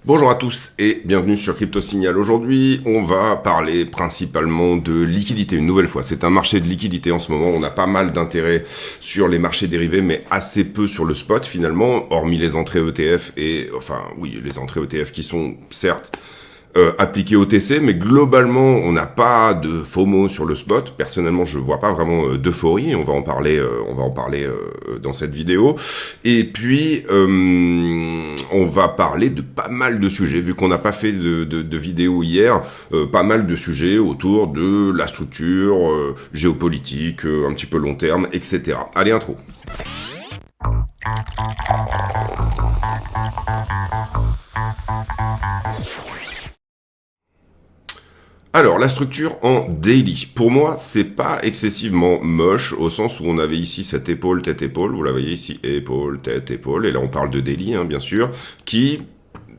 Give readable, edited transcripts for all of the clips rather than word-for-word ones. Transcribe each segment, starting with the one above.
Bonjour à tous et bienvenue sur Crypto Signal. Aujourd'hui, on va parler principalement de liquidité une nouvelle fois. C'est un marché de liquidité en ce moment. On a pas mal d'intérêt sur les marchés dérivés, mais assez peu sur le spot finalement, hormis les entrées ETF les entrées ETF qui sont certes appliqué OTC, mais globalement, on n'a pas de FOMO sur le spot. Personnellement, je vois pas vraiment d'euphorie. On va en parler dans cette vidéo. Et puis, on va parler de pas mal de sujets. Vu qu'on n'a pas fait de vidéo hier, pas mal de sujets autour de la structure, géopolitique, un petit peu long terme, etc. Allez, intro. Alors, la structure en daily, pour moi, c'est pas excessivement moche, au sens où on avait ici cette épaule, tête-épaule, vous la voyez ici, épaule, tête, épaule, et là on parle de daily, bien sûr, qui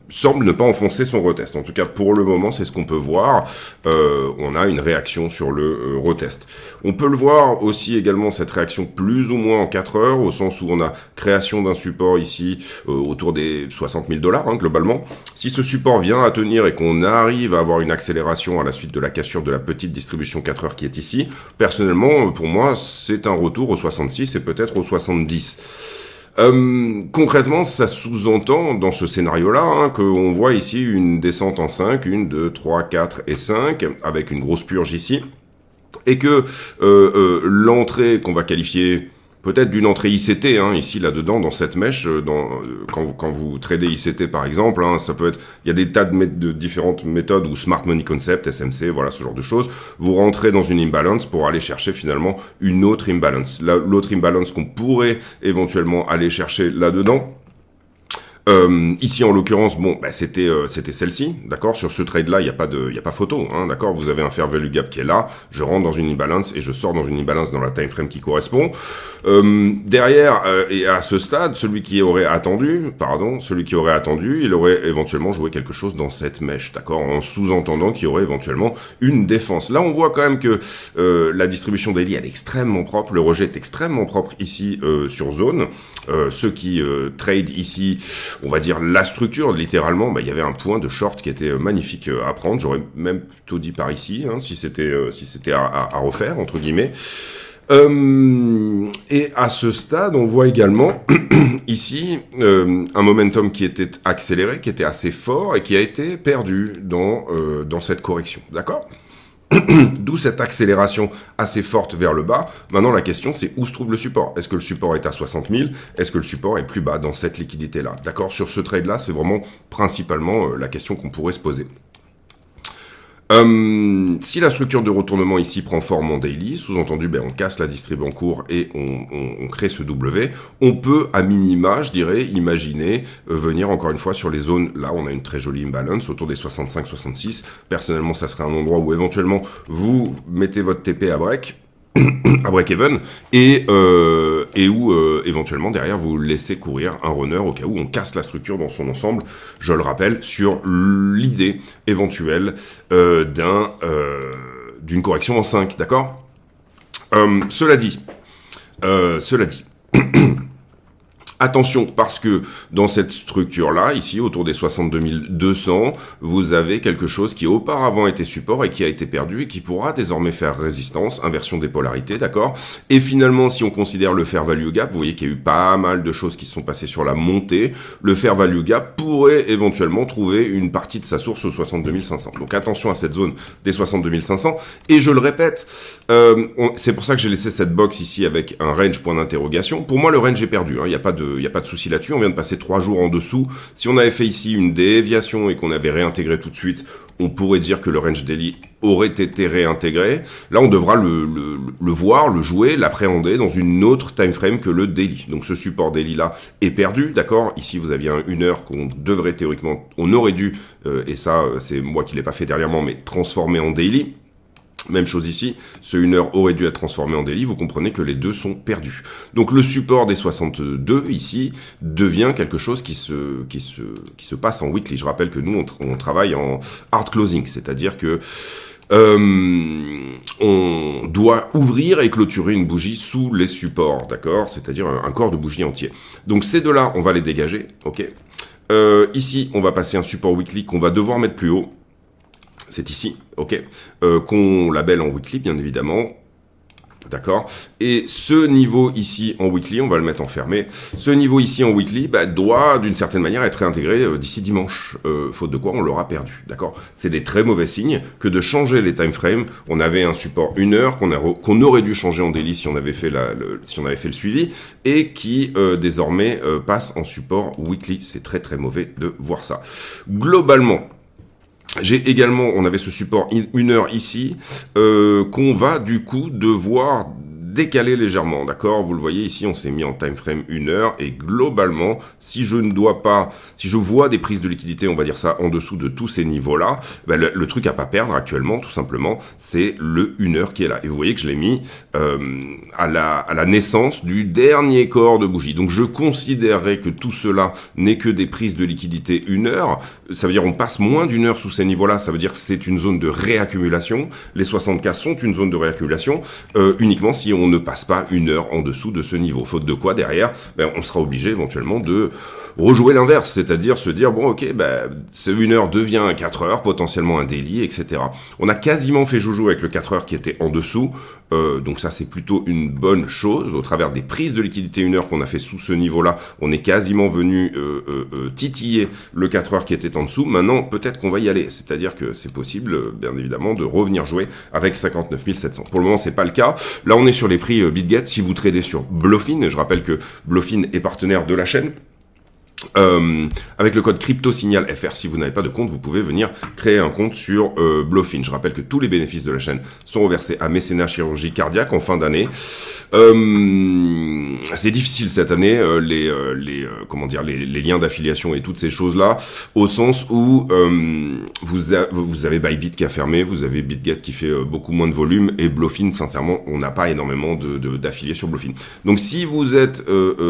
semble ne pas enfoncer son retest. En tout cas, pour le moment, c'est ce qu'on peut voir. On a une réaction sur le retest. On peut le voir aussi également, cette réaction plus ou moins en 4 heures, au sens où on a création d'un support ici autour des 60 000 $, globalement. Si ce support vient à tenir et qu'on arrive à avoir une accélération à la suite de la cassure de la petite distribution 4 heures qui est ici, personnellement, pour moi, c'est un retour aux 66 et peut-être aux 70. Concrètement, ça sous-entend dans ce scénario-là qu'on voit ici une descente en 5, 1, 2, 3, 4 et 5, avec une grosse purge ici, et que l'entrée qu'on va qualifier peut-être d'une entrée ICT, ici là-dedans, dans cette mèche, quand vous tradez ICT par exemple, ça peut être, il y a des tas de différentes méthodes, ou Smart Money Concept, SMC, voilà ce genre de choses. Vous rentrez dans une imbalance pour aller chercher finalement une autre imbalance. L'autre imbalance qu'on pourrait éventuellement aller chercher là-dedans, ici en l'occurrence, c'était celle-ci, d'accord. Sur ce trade-là, il y a pas photo, d'accord. Vous avez un fair value gap qui est là. Je rentre dans une imbalance et je sors dans une imbalance dans la time frame qui correspond. Derrière et à ce stade, celui qui aurait attendu, il aurait éventuellement joué quelque chose dans cette mèche, d'accord, en sous-entendant qu'il y aurait éventuellement une défense. Là, on voit quand même que la distribution daily elle est extrêmement propre, le rejet est extrêmement propre ici sur zone. Ceux qui trade ici, on va dire la structure, littéralement, il y avait un point de short qui était magnifique à prendre. J'aurais même plutôt dit par ici, si c'était à refaire, entre guillemets. Et à ce stade, on voit également ici un momentum qui était accéléré, qui était assez fort et qui a été perdu dans cette correction, d'accord ? D'où cette accélération assez forte vers le bas. Maintenant, la question, c'est où se trouve le support ? Est-ce que le support est à 60 000 ? Est-ce que le support est plus bas dans cette liquidité-là ? D'accord ? Sur ce trade-là, c'est vraiment principalement la question qu'on pourrait se poser. Si la structure de retournement ici prend forme en daily, sous-entendu, on casse la distrib en cours et on crée ce W, on peut à minima, je dirais, imaginer venir encore une fois sur les zones, là on a une très jolie imbalance autour des 65-66, personnellement ça serait un endroit où éventuellement vous mettez votre TP à break even, et où éventuellement derrière vous laissez courir un runner au cas où on casse la structure dans son ensemble, je le rappelle, sur l'idée éventuelle d'une correction en 5, d'accord. Cela dit, attention, parce que dans cette structure-là, ici, autour des 62 200, vous avez quelque chose qui auparavant était support et qui a été perdu et qui pourra désormais faire résistance, inversion des polarités, d'accord ? Et finalement, si on considère le fair value gap, vous voyez qu'il y a eu pas mal de choses qui se sont passées sur la montée, le fair value gap pourrait éventuellement trouver une partie de sa source aux 62 500. Donc attention à cette zone des 62 500. Et je le répète, c'est pour ça que j'ai laissé cette box ici avec un range point d'interrogation. Pour moi, le range est perdu, il n'y a pas de souci là-dessus, on vient de passer 3 jours en dessous. Si on avait fait ici une déviation et qu'on avait réintégré tout de suite, on pourrait dire que le range daily aurait été réintégré. Là, on devra le voir, le jouer, l'appréhender dans une autre time frame que le daily. Donc ce support daily-là est perdu, d'accord ? Ici, vous aviez une heure qu'on devrait théoriquement, on aurait dû, et ça, c'est moi qui l'ai pas fait dernièrement, mais transformer en daily. Même chose ici, ce 1 heure aurait dû être transformé en daily, vous comprenez que les deux sont perdus. Donc le support des 62 ici devient quelque chose qui se passe en weekly. Je rappelle que nous on travaille en hard closing, c'est-à-dire que on doit ouvrir et clôturer une bougie sous les supports, d'accord ? C'est-à-dire un corps de bougie entier. Donc ces deux-là, on va les dégager, ok ? Ici, on va passer un support weekly qu'on va devoir mettre plus haut. C'est ici, ok, qu'on labelle en weekly, bien évidemment. D'accord. Et ce niveau ici en weekly, on va le mettre en fermé. Ce niveau ici en weekly doit d'une certaine manière être réintégré d'ici dimanche. Faute de quoi on l'aura perdu. D'accord. C'est des très mauvais signes que de changer les time frames. On avait un support 1 heure qu'on aurait dû changer en daily si on avait fait le suivi et qui désormais passe en support weekly. C'est très très mauvais de voir ça. Globalement, j'ai également, on avait ce support 1 heure ici, qu'on va du coup devoir décaler légèrement, d'accord? Vous le voyez ici, on s'est mis en time frame 1 heure, et globalement, si je vois des prises de liquidité, on va dire ça, en dessous de tous ces niveaux-là, le truc à pas perdre actuellement, tout simplement, c'est le 1 heure qui est là. Et vous voyez que je l'ai mis à la naissance du dernier corps de bougie. Donc je considérerais que tout cela n'est que des prises de liquidité 1 heure. Ça veut dire on passe moins d'1 heure sous ces niveaux-là, ça veut dire que c'est une zone de réaccumulation. Les 60K sont une zone de réaccumulation, uniquement si on ne passe pas 1 heure en dessous de ce niveau. Faute de quoi, derrière, on sera obligé éventuellement de rejouer l'inverse, c'est-à-dire se dire, bon ok, ce 1 heure devient un 4 heures, potentiellement un daily, etc. On a quasiment fait joujou avec le 4 heures qui était en dessous, donc ça c'est plutôt une bonne chose. Au travers des prises de liquidité 1 heure qu'on a fait sous ce niveau-là, on est quasiment venu titiller le 4 heures qui était en dessous. Maintenant, peut-être qu'on va y aller, c'est-à-dire que c'est possible, bien évidemment, de revenir jouer avec 59 700. Pour le moment, c'est pas le cas. Là, on est sur les prix BitGet. Si vous tradez sur Bluffin, et je rappelle que Bluffin est partenaire de la chaîne, avec le code CryptoSignalFR, si vous n'avez pas de compte, vous pouvez venir créer un compte sur Bluffin. Je rappelle que tous les bénéfices de la chaîne sont reversés à Mécénat Chirurgie Cardiaque en fin d'année. C'est difficile cette année, les liens d'affiliation et toutes ces choses-là, au sens où vous avez Bybit qui a fermé, vous avez BitGet qui fait beaucoup moins de volume, et Bluffin, sincèrement, on n'a pas énormément d'affiliés sur Bluffin. Donc si vous êtes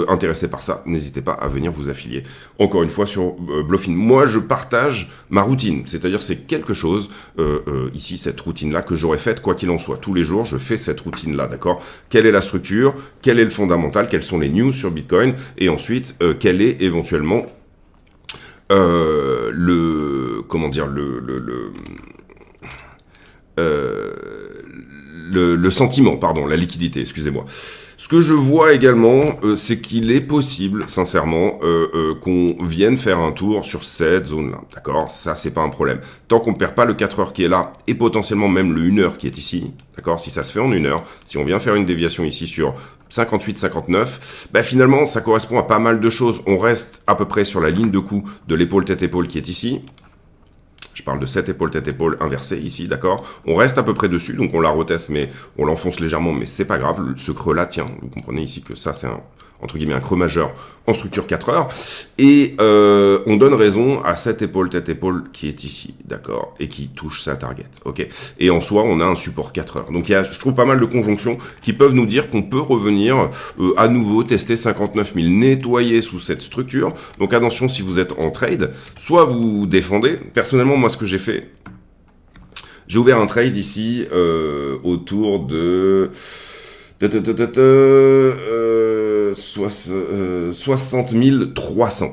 intéressé par ça, n'hésitez pas à venir vous affilier. Encore une fois sur Bluffin. Moi, je partage ma routine, c'est-à-dire c'est quelque chose, ici, cette routine-là, que j'aurais faite quoi qu'il en soit. Tous les jours, je fais cette routine-là, d'accord? Quelle est la structure? Quel est le fondamental? Quelles sont les news sur Bitcoin? Et ensuite, quel est éventuellement le sentiment, pardon, la liquidité, excusez-moi. Ce que je vois également, c'est qu'il est possible, sincèrement, qu'on vienne faire un tour sur cette zone-là, d'accord? Ça, c'est pas un problème. Tant qu'on ne perd pas le 4 heures qui est là, et potentiellement même le 1 heure qui est ici, d'accord? Si ça se fait en 1 heure, si on vient faire une déviation ici sur 58-59, finalement, ça correspond à pas mal de choses. On reste à peu près sur la ligne de coup de l'épaule tête-épaule qui est ici. Je parle de cette épaule tête-épaule inversée ici, d'accord? On reste à peu près dessus, donc on la reteste, mais on l'enfonce légèrement, mais c'est pas grave. Ce creux-là, tiens, vous comprenez ici que ça, c'est entre guillemets un creux majeur en structure 4 heures, et on donne raison à cette épaule tête-épaule qui est ici, d'accord, et qui touche sa target, ok. Et en soi, on a un support 4 heures. Donc il y a, je trouve, pas mal de conjonctions qui peuvent nous dire qu'on peut revenir à nouveau tester 59 000, nettoyer sous cette structure. Donc attention, si vous êtes en trade, soit vous défendez. Personnellement, moi, ce que j'ai fait, j'ai ouvert un trade ici autour de 60 300.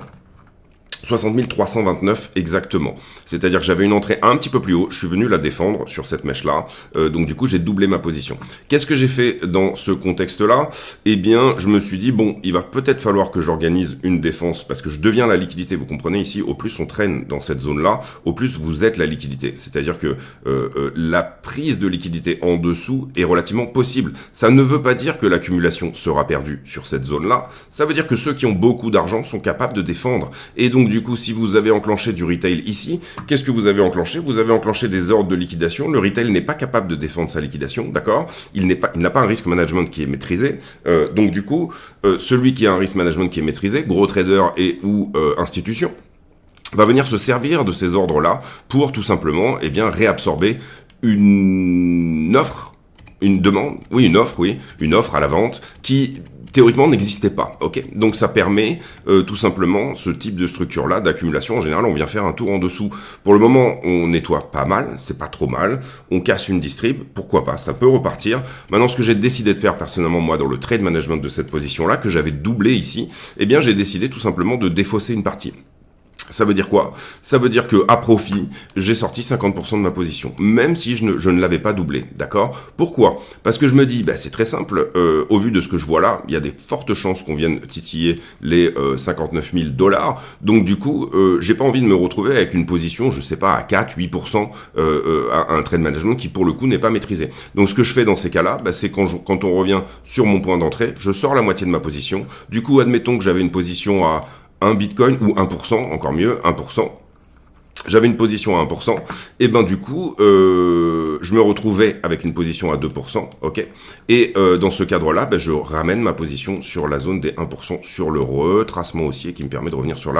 60 329 exactement. C'est-à-dire que j'avais une entrée un petit peu plus haut, je suis venu la défendre sur cette mèche-là, donc du coup j'ai doublé ma position. Qu'est-ce que j'ai fait dans ce contexte-là? Eh bien, je me suis dit, bon, il va peut-être falloir que j'organise une défense, parce que je deviens la liquidité, vous comprenez ici, au plus on traîne dans cette zone-là, au plus vous êtes la liquidité. C'est-à-dire que la prise de liquidité en dessous est relativement possible. Ça ne veut pas dire que l'accumulation sera perdue sur cette zone-là, ça veut dire que ceux qui ont beaucoup d'argent sont capables de défendre. Et donc, du coup, si vous avez enclenché du retail ici, qu'est-ce que vous avez enclenché? Vous avez enclenché des ordres de liquidation. Le retail n'est pas capable de défendre sa liquidation, d'accord? Il n'a pas un risk management qui est maîtrisé. Donc, du coup, celui qui a un risk management qui est maîtrisé, gros trader et ou institution, va venir se servir de ces ordres-là pour tout simplement, réabsorber une offre, une offre à la vente qui théoriquement n'existait pas, ok? Donc ça permet tout simplement ce type de structure-là d'accumulation. En général, on vient faire un tour en dessous. Pour le moment, on nettoie pas mal, c'est pas trop mal. On casse une distrib, pourquoi pas? Ça peut repartir. Maintenant, ce que j'ai décidé de faire personnellement, moi, dans le trade management de cette position-là, que j'avais doublé ici, j'ai décidé tout simplement de défausser une partie. Ça veut dire quoi? Ça veut dire que à profit, j'ai sorti 50% de ma position, même si je ne l'avais pas doublé, d'accord? Pourquoi? Parce que je me dis, bah, c'est très simple, au vu de ce que je vois là, il y a des fortes chances qu'on vienne titiller les 59 000 $, donc du coup, j'ai pas envie de me retrouver avec une position, je sais pas, à 4-8%, à un trade management qui pour le coup n'est pas maîtrisé. Donc ce que je fais dans ces cas-là, bah, c'est quand on revient sur mon point d'entrée, je sors la moitié de ma position, du coup admettons que j'avais une position à un bitcoin ou 1%, encore mieux, 1%. J'avais une position à 1%, et ben du coup, je me retrouvais avec une position à 2%, ok. Et dans ce cadre-là, ben, je ramène ma position sur la zone des 1% sur le retracement haussier qui me permet de revenir sur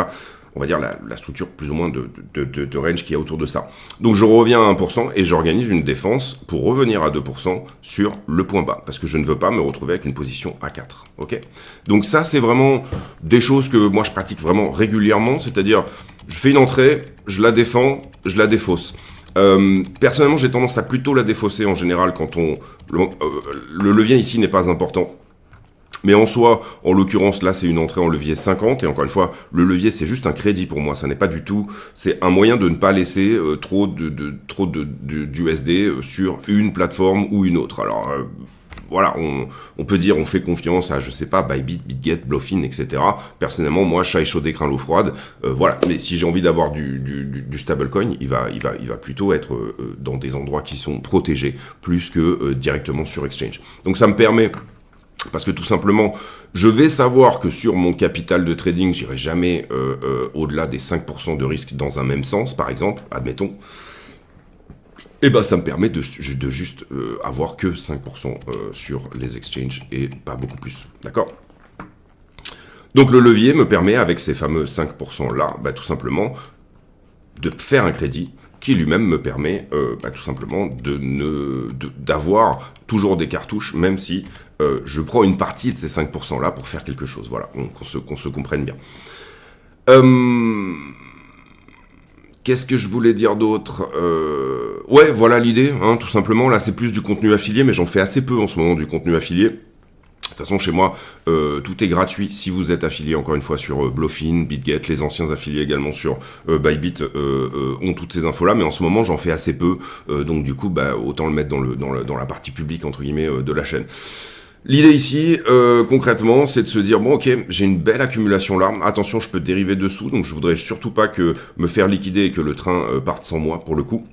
on va dire la structure plus ou moins de range qu'il y a autour de ça. Donc je reviens à 1% et j'organise une défense pour revenir à 2% sur le point bas, parce que je ne veux pas me retrouver avec une position à 4, ok. Donc ça, c'est vraiment des choses que moi je pratique vraiment régulièrement, c'est-à-dire je fais une entrée, je la défends, je la défausse. Personnellement, j'ai tendance à plutôt la défausser en général quand le levier ici n'est pas important. Mais en soi, en l'occurrence, là, c'est une entrée en levier 50. Et encore une fois, le levier, c'est juste un crédit pour moi. Ça n'est pas du tout... C'est un moyen de ne pas laisser trop d'USD sur une plateforme ou une autre. Alors... voilà, on peut dire on fait confiance à, je sais pas, Bybit, BitGet, Bluefin, etc. Personnellement, moi, chat échaudé, craint l'eau froide. Voilà, mais si j'ai envie d'avoir du stablecoin, il va plutôt être dans des endroits qui sont protégés plus que directement sur exchange. Donc ça me permet, parce que tout simplement, je vais savoir que sur mon capital de trading, j'irai jamais au-delà des 5% de risque dans un même sens, par exemple, admettons. Et ben ça me permet de juste avoir que 5% sur les exchanges et pas beaucoup plus. D'accord? Donc le levier me permet, avec ces fameux 5% là, bah, tout simplement, de faire un crédit qui lui-même me permet tout simplement d'avoir toujours des cartouches, même si je prends une partie de ces 5% là pour faire quelque chose. Voilà, qu'on se comprenne bien. Qu'est-ce que je voulais dire d'autre? Ouais, voilà l'idée, hein, tout simplement. Là, c'est plus du contenu affilié, mais j'en fais assez peu en ce moment du contenu affilié. De toute façon, chez moi, tout est gratuit. Si vous êtes affilié, encore une fois, sur Bluefin, BitGet, les anciens affiliés également sur Bybit ont toutes ces infos-là. Mais en ce moment, j'en fais assez peu. Donc, du coup, bah, autant le mettre dans la partie publique, entre guillemets, de la chaîne. L'idée ici, concrètement, c'est de se dire, bon ok, j'ai une belle accumulation là, attention, je peux dériver dessous, donc je voudrais surtout pas que me faire liquider et que le train parte sans moi, pour le coup.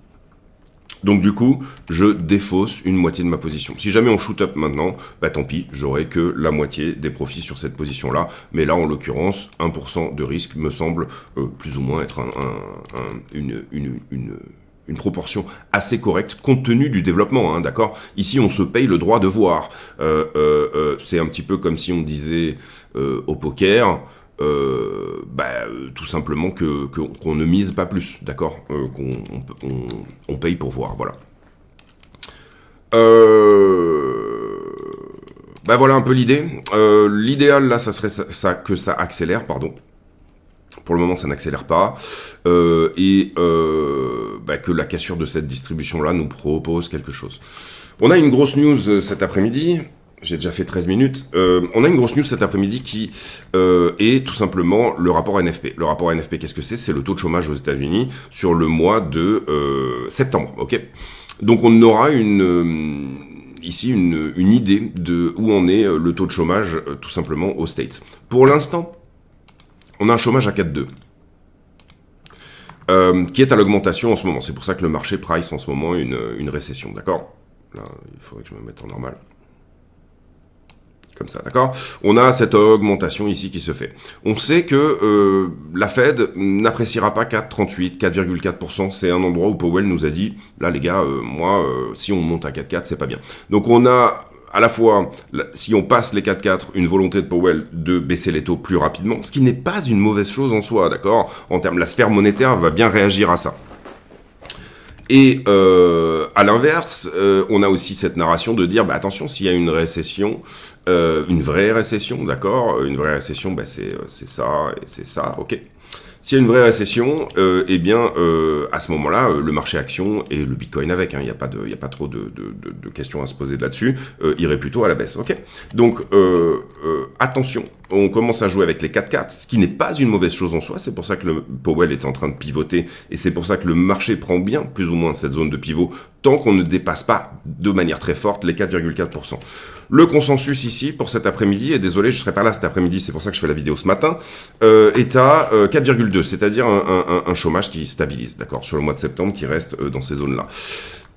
Donc du coup, je défausse une moitié de ma position. Si jamais on shoot up maintenant, bah tant pis, j'aurai que la moitié des profits sur cette position-là. Mais là, en l'occurrence, 1% de risque me semble plus ou moins être une proportion assez correcte compte tenu du développement, hein, d'accord? Ici, on se paye le droit de voir. C'est un petit peu comme si on disait au poker, tout simplement qu'on ne mise pas plus, d'accord? On paye pour voir, voilà. Voilà un peu l'idée. L'idéal, là, ça serait que ça accélère, pardon. Pour le moment, ça n'accélère pas. Que la cassure de cette distribution-là nous propose quelque chose. On a une grosse news cet après-midi. J'ai déjà fait 13 minutes. On a une grosse news cet après-midi qui est tout simplement le rapport NFP. Le rapport NFP, qu'est-ce que c'est? C'est le taux de chômage aux États-Unis sur le mois de septembre. Ok. Donc on aura ici une idée de où en est le taux de chômage tout simplement aux States. Pour l'instant, on a un chômage à 4,2. Qui est à l'augmentation en ce moment. C'est pour ça que le marché price en ce moment une récession, d'accord? Là, il faudrait que je me mette en normal. Comme ça, d'accord? On a cette augmentation ici qui se fait. On sait que la Fed n'appréciera pas 4,38, 4,4%. C'est un endroit où Powell nous a dit, là les gars, si on monte à 4,4, c'est pas bien. Donc on a à la fois, si on passe les 4,4, une volonté de Powell de baisser les taux plus rapidement, ce qui n'est pas une mauvaise chose en soi, d'accord? En termes, la sphère monétaire va bien réagir à ça. Et à l'inverse, on a aussi cette narration de dire, attention, s'il y a une récession, une vraie récession, d'accord? Une vraie récession, c'est ça et c'est ça, ok? S'il y a une vraie récession, eh bien, à ce moment-là, le marché action et le Bitcoin avec, il n'y a pas trop de questions à se poser là-dessus, irait plutôt à la baisse. Ok. Donc, attention, on commence à jouer avec les 4-4, ce qui n'est pas une mauvaise chose en soi. C'est pour ça que le Powell est en train de pivoter et c'est pour ça que le marché prend bien plus ou moins cette zone de pivot tant qu'on ne dépasse pas de manière très forte les 4,4%. Le consensus ici pour cet après-midi, et désolé je serai pas là cet après-midi, c'est pour ça que je fais la vidéo ce matin, est à 4,2, c'est-à-dire un chômage qui stabilise, d'accord, sur le mois de septembre qui reste dans ces zones-là.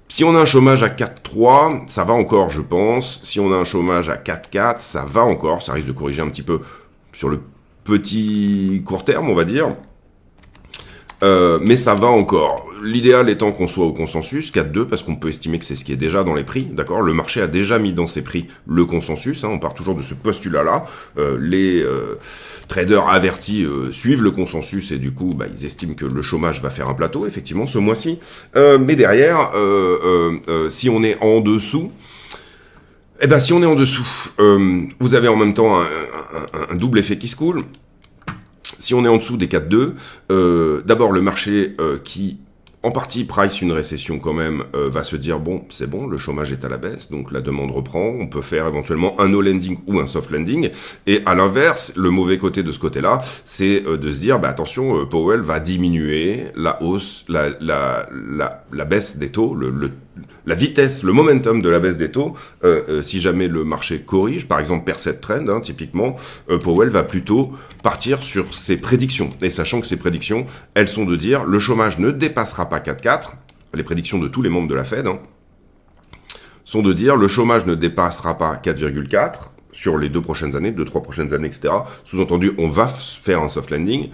Si on a un chômage à 4,3, ça va encore, je pense. Si on a un chômage à 4,4, ça va encore. Ça risque de corriger un petit peu sur le petit court terme, on va dire. Mais ça va encore. L'idéal étant qu'on soit au consensus, 4,2, parce qu'on peut estimer que c'est ce qui est déjà dans les prix, d'accord. Le marché a déjà mis dans ses prix le consensus, hein, on part toujours de ce postulat-là. Les traders avertis suivent le consensus et du coup, bah, ils estiment que le chômage va faire un plateau, effectivement, ce mois-ci. Mais derrière, si on est en dessous, eh ben, si on est en dessous, vous avez en même temps un double effet qui se coule. Si on est en dessous des 4,2, d'abord le marché qui en partie price une récession quand même va se dire bon c'est bon, le chômage est à la baisse, donc la demande reprend, on peut faire éventuellement un no landing ou un soft landing, et à l'inverse le mauvais côté de ce côté-là c'est de se dire bah attention, Powell va diminuer la hausse, la baisse des taux, la vitesse, le momentum de la baisse des taux, si jamais le marché corrige, par exemple perd cette trend, hein, typiquement, Powell va plutôt partir sur ses prédictions. Et sachant que ses prédictions, elles sont de dire le chômage ne dépassera pas 4,4, les prédictions de tous les membres de la Fed, hein, sont de dire le chômage ne dépassera pas 4,4 sur les 2 prochaines années, 2-3 prochaines années, etc. Sous-entendu, on va faire un soft landing.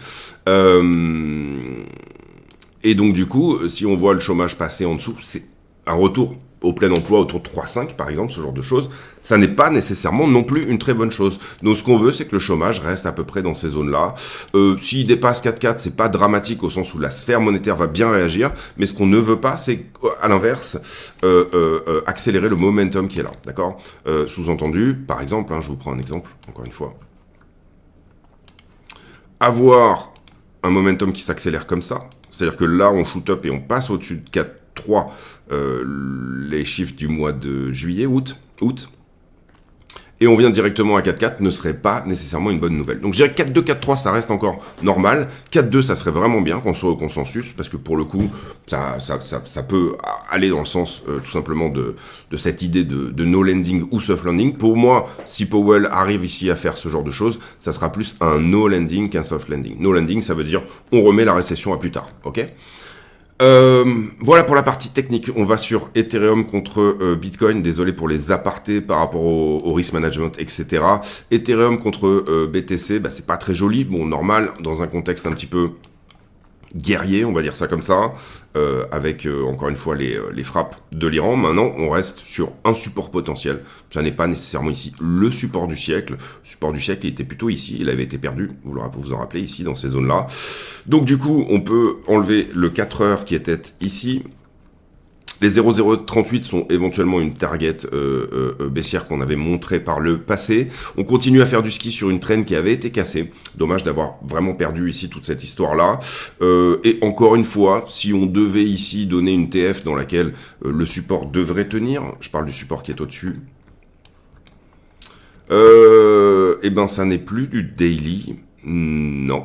Et donc du coup, si on voit le chômage passer en dessous, c'est un retour au plein emploi autour de 3,5 par exemple, ce genre de choses, ça n'est pas nécessairement non plus une très bonne chose. Donc ce qu'on veut, c'est que le chômage reste à peu près dans ces zones-là. S'il dépasse 4,4, c'est pas dramatique au sens où la sphère monétaire va bien réagir, mais ce qu'on ne veut pas, c'est à l'inverse, accélérer le momentum qui est là, d'accord. Sous-entendu, par exemple, hein, je vous prends un exemple, encore une fois, avoir un momentum qui s'accélère comme ça, c'est-à-dire que là, on shoot up et on passe au-dessus de 4,3, les chiffres du mois de juillet, août, et on vient directement à 4,4 ne serait pas nécessairement une bonne nouvelle. Donc je dirais 4,2, 4,3, ça reste encore normal. 4,2, ça serait vraiment bien qu'on soit au consensus, parce que pour le coup, ça peut aller dans le sens tout simplement de cette idée de no landing ou soft landing. Pour moi, si Powell arrive ici à faire ce genre de choses, ça sera plus un no landing qu'un soft landing. No landing, ça veut dire on remet la récession à plus tard, ok ? Voilà pour la partie technique. On va sur Ethereum contre Bitcoin. Désolé pour les apartés par rapport au risk management, etc. Ethereum contre BTC, bah, c'est pas très joli. Bon, normal, dans un contexte un petit peu guerrier, on va dire ça comme ça, avec encore une fois les frappes de l'Iran. Maintenant, on reste sur un support potentiel. Ça n'est pas nécessairement ici le support du siècle. Le support du siècle, il était plutôt ici. Il avait été perdu, vous vous en rappelez, ici, dans ces zones-là. Donc du coup, on peut enlever le 4 heures qui était ici. Les 0,038 sont éventuellement une target baissière qu'on avait montré par le passé. On continue à faire du ski sur une traîne qui avait été cassée. Dommage d'avoir vraiment perdu ici toute cette histoire-là. Et encore une fois, si on devait ici donner une TF dans laquelle le support devrait tenir, je parle du support qui est au-dessus, et ben ça n'est plus du daily, non.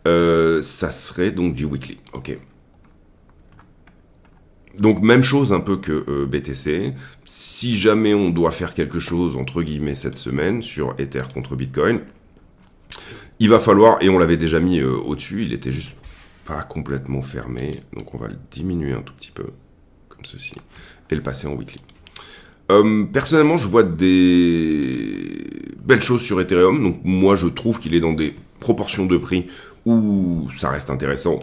Ça serait donc du weekly, ok. Donc même chose un peu que BTC, si jamais on doit faire quelque chose entre guillemets cette semaine sur Ether contre Bitcoin, il va falloir, et on l'avait déjà mis au-dessus, il était juste pas complètement fermé, donc on va le diminuer un tout petit peu, comme ceci, et le passer en weekly. Personnellement, je vois des belles choses sur Ethereum, donc moi je trouve qu'il est dans des proportions de prix où ça reste intéressant.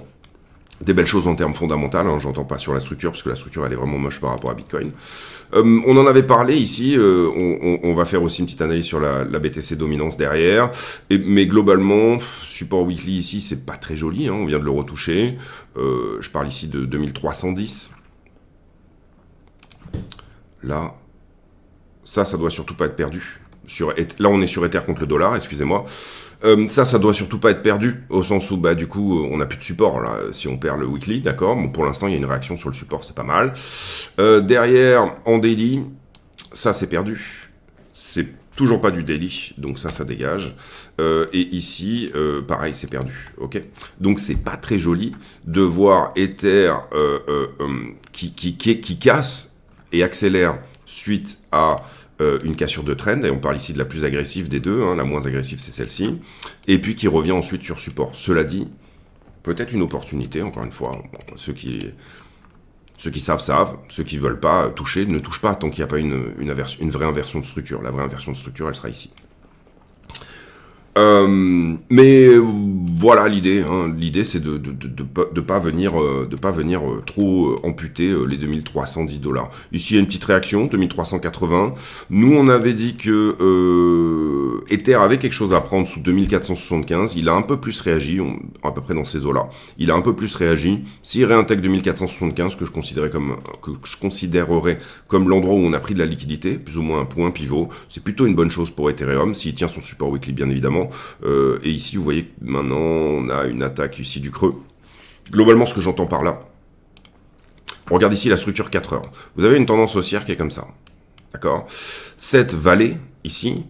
Des belles choses en termes fondamentaux, hein, j'entends pas sur la structure, parce que la structure elle est vraiment moche par rapport à Bitcoin. On en avait parlé ici, on va faire aussi une petite analyse sur la BTC dominance derrière, mais globalement, support weekly ici, c'est pas très joli, hein, on vient de le retoucher, je parle ici de 2310. Là, ça doit surtout pas être perdu. Là, on est sur Ether contre le dollar, excusez-moi. Ça doit surtout pas être perdu, au sens où, bah, du coup, on n'a plus de support, là, si on perd le weekly, d'accord. Bon, pour l'instant, il y a une réaction sur le support, c'est pas mal. Derrière, en daily, ça, c'est perdu. C'est toujours pas du daily, donc ça dégage. Et ici, pareil, c'est perdu, ok. Donc, c'est pas très joli de voir Ether qui casse et accélère suite à une cassure de trend, et on parle ici de la plus agressive des deux, hein, la moins agressive c'est celle-ci, et puis qui revient ensuite sur support. Cela dit, peut-être une opportunité, encore une fois, bon, ceux qui savent, ceux qui veulent pas toucher, ne touchent pas tant qu'il n'y a pas une vraie inversion de structure. La vraie inversion de structure, elle sera ici. Mais voilà l'idée. Hein. L'idée, c'est de pas venir trop amputer les 2310 $. Ici, il y a une petite réaction, 2380. Nous, on avait dit que Ether avait quelque chose à prendre sous 2475. Il a un peu plus réagi, à peu près dans ces eaux-là. Il a un peu plus réagi. S'il réintègre 2475, que je considérerais comme l'endroit où on a pris de la liquidité, plus ou moins un point pivot, c'est plutôt une bonne chose pour Ethereum, s'il tient son support weekly, bien évidemment. Et ici, vous voyez que maintenant, on a une attaque ici du creux. Globalement, ce que j'entends par là, on regarde ici la structure 4 heures. Vous avez une tendance haussière qui est comme ça. D'accord. Cette vallée, ici,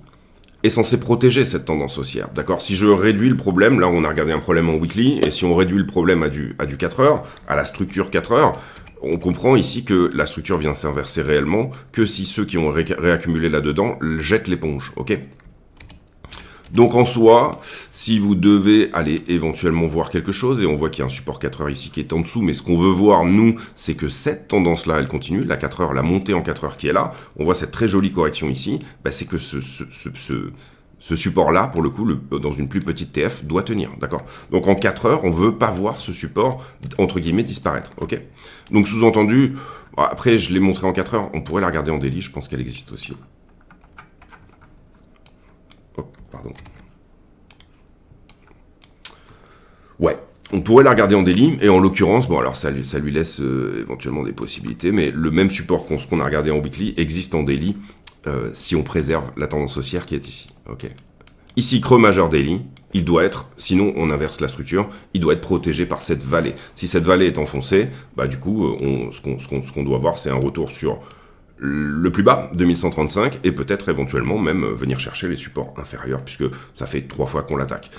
est censée protéger cette tendance haussière. D'accord. Si je réduis le problème, là, on a regardé un problème en weekly, et si on réduit le problème à du 4 heures, à la structure 4 heures, on comprend ici que la structure vient s'inverser réellement que si ceux qui ont réaccumulé là-dedans jettent l'éponge. Ok. Donc en soi, si vous devez aller éventuellement voir quelque chose, et on voit qu'il y a un support 4 heures ici qui est en dessous, mais ce qu'on veut voir, nous, c'est que cette tendance-là, elle continue, la 4 heures, la montée en 4 heures qui est là, on voit cette très jolie correction ici, bah, c'est que ce support-là, pour le coup, dans une plus petite TF, doit tenir, d'accord. Donc en 4 heures, on ne veut pas voir ce support, entre guillemets, disparaître, ok. Donc sous-entendu, après je l'ai montré en 4 heures, on pourrait la regarder en daily, je pense qu'elle existe aussi. Pardon. Ouais, on pourrait la regarder en daily, et en l'occurrence, bon alors ça lui laisse éventuellement des possibilités, mais le même support qu'on a regardé en weekly existe en daily, si on préserve la tendance haussière qui est ici. Ok. Ici, creux majeur daily, il doit être, sinon on inverse la structure, il doit être protégé par cette vallée. Si cette vallée est enfoncée, bah du coup, ce qu'on doit voir, c'est un retour sur le plus bas, 2135, et peut-être éventuellement même venir chercher les supports inférieurs, puisque ça fait 3 fois qu'on l'attaque.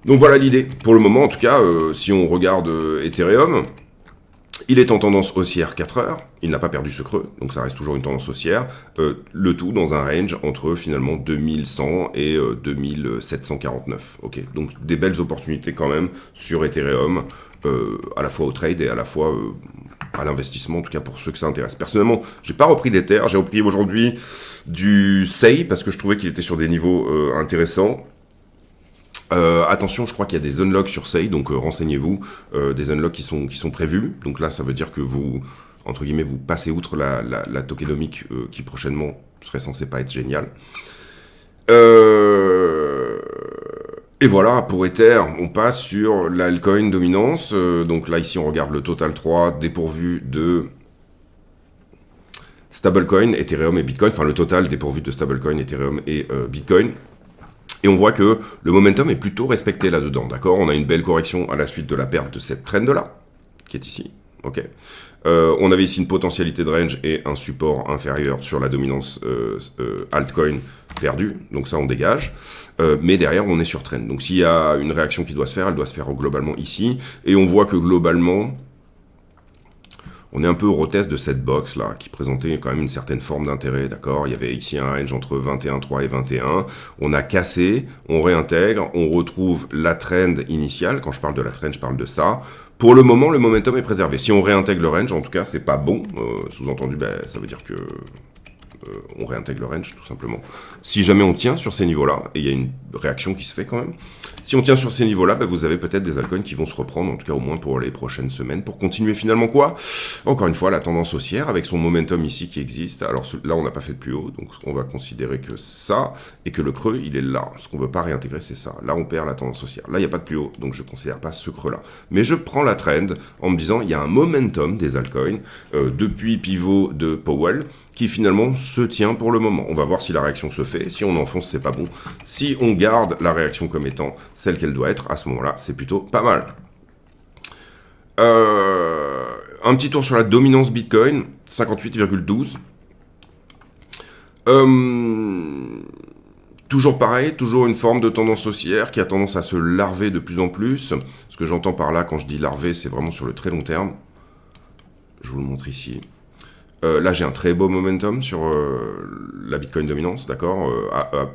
Donc voilà l'idée. Pour le moment, en tout cas, si on regarde Ethereum, il est en tendance haussière 4 heures, il n'a pas perdu ce creux, donc ça reste toujours une tendance haussière, le tout dans un range entre finalement 2100 et 2749. Ok, donc des belles opportunités quand même sur Ethereum, à la fois au trade et à la fois à l'investissement, en tout cas pour ceux que ça intéresse. Personnellement, j'ai pas repris d'Ether, j'ai repris aujourd'hui du SEI parce que je trouvais qu'il était sur des niveaux intéressants. Attention, je crois qu'il y a des unlocks sur SEI, donc renseignez-vous, des unlocks qui sont prévus. Donc là, ça veut dire que vous, entre guillemets, vous passez outre la tokenomique qui prochainement serait censée pas être géniale. Et voilà, pour Ether, on passe sur l'altcoin dominance. Donc là, ici, on regarde le total 3 dépourvu de stablecoin, Ethereum et Bitcoin. Enfin, le total dépourvu de stablecoin, Ethereum et Bitcoin. Et on voit que le momentum est plutôt respecté là-dedans, d'accord. On a une belle correction à la suite de la perte de cette trend-là, qui est ici, ok. On avait ici une potentialité de range et un support inférieur sur la dominance altcoin perdue, donc ça on dégage. Mais derrière on est sur trend, donc s'il y a une réaction qui doit se faire, elle doit se faire globalement ici. Et on voit que globalement, on est un peu au retest de cette box là, qui présentait quand même une certaine forme d'intérêt, d'accord. Il y avait ici un range entre 21,3 et 21. On a cassé, on réintègre, on retrouve la trend initiale. Quand je parle de la trend, je parle de ça. Pour le moment, le momentum est préservé. Si on réintègre le range, en tout cas, c'est pas bon. Sous-entendu, ça veut dire que on réintègre le range, tout simplement. Si jamais on tient sur ces niveaux-là, et il y a une réaction qui se fait quand même, Si on tient sur ces niveaux-là, vous avez peut-être des altcoins qui vont se reprendre, en tout cas au moins pour les prochaines semaines, pour continuer finalement quoi? Encore une fois, la tendance haussière avec son momentum ici qui existe. Alors là, on n'a pas fait de plus haut, donc on va considérer que ça, et que le creux, il est là. Ce qu'on ne veut pas réintégrer, c'est ça. Là, on perd la tendance haussière. Là, il n'y a pas de plus haut, donc je ne considère pas ce creux-là. Mais je prends la trend en me disant, il y a un momentum des altcoins depuis pivot de Powell, qui finalement se tient pour le moment. On va voir si la réaction se fait. Si on enfonce, c'est pas bon. Si on garde la réaction comme étant celle qu'elle doit être, à ce moment-là, c'est plutôt pas mal. Un petit tour sur la dominance Bitcoin, 58,12. Toujours pareil, toujours une forme de tendance haussière qui a tendance à se larver de plus en plus. Ce que j'entends par là, quand je dis larver, c'est vraiment sur le très long terme. Je vous le montre ici. Là, j'ai un très beau momentum sur la Bitcoin dominance, d'accord,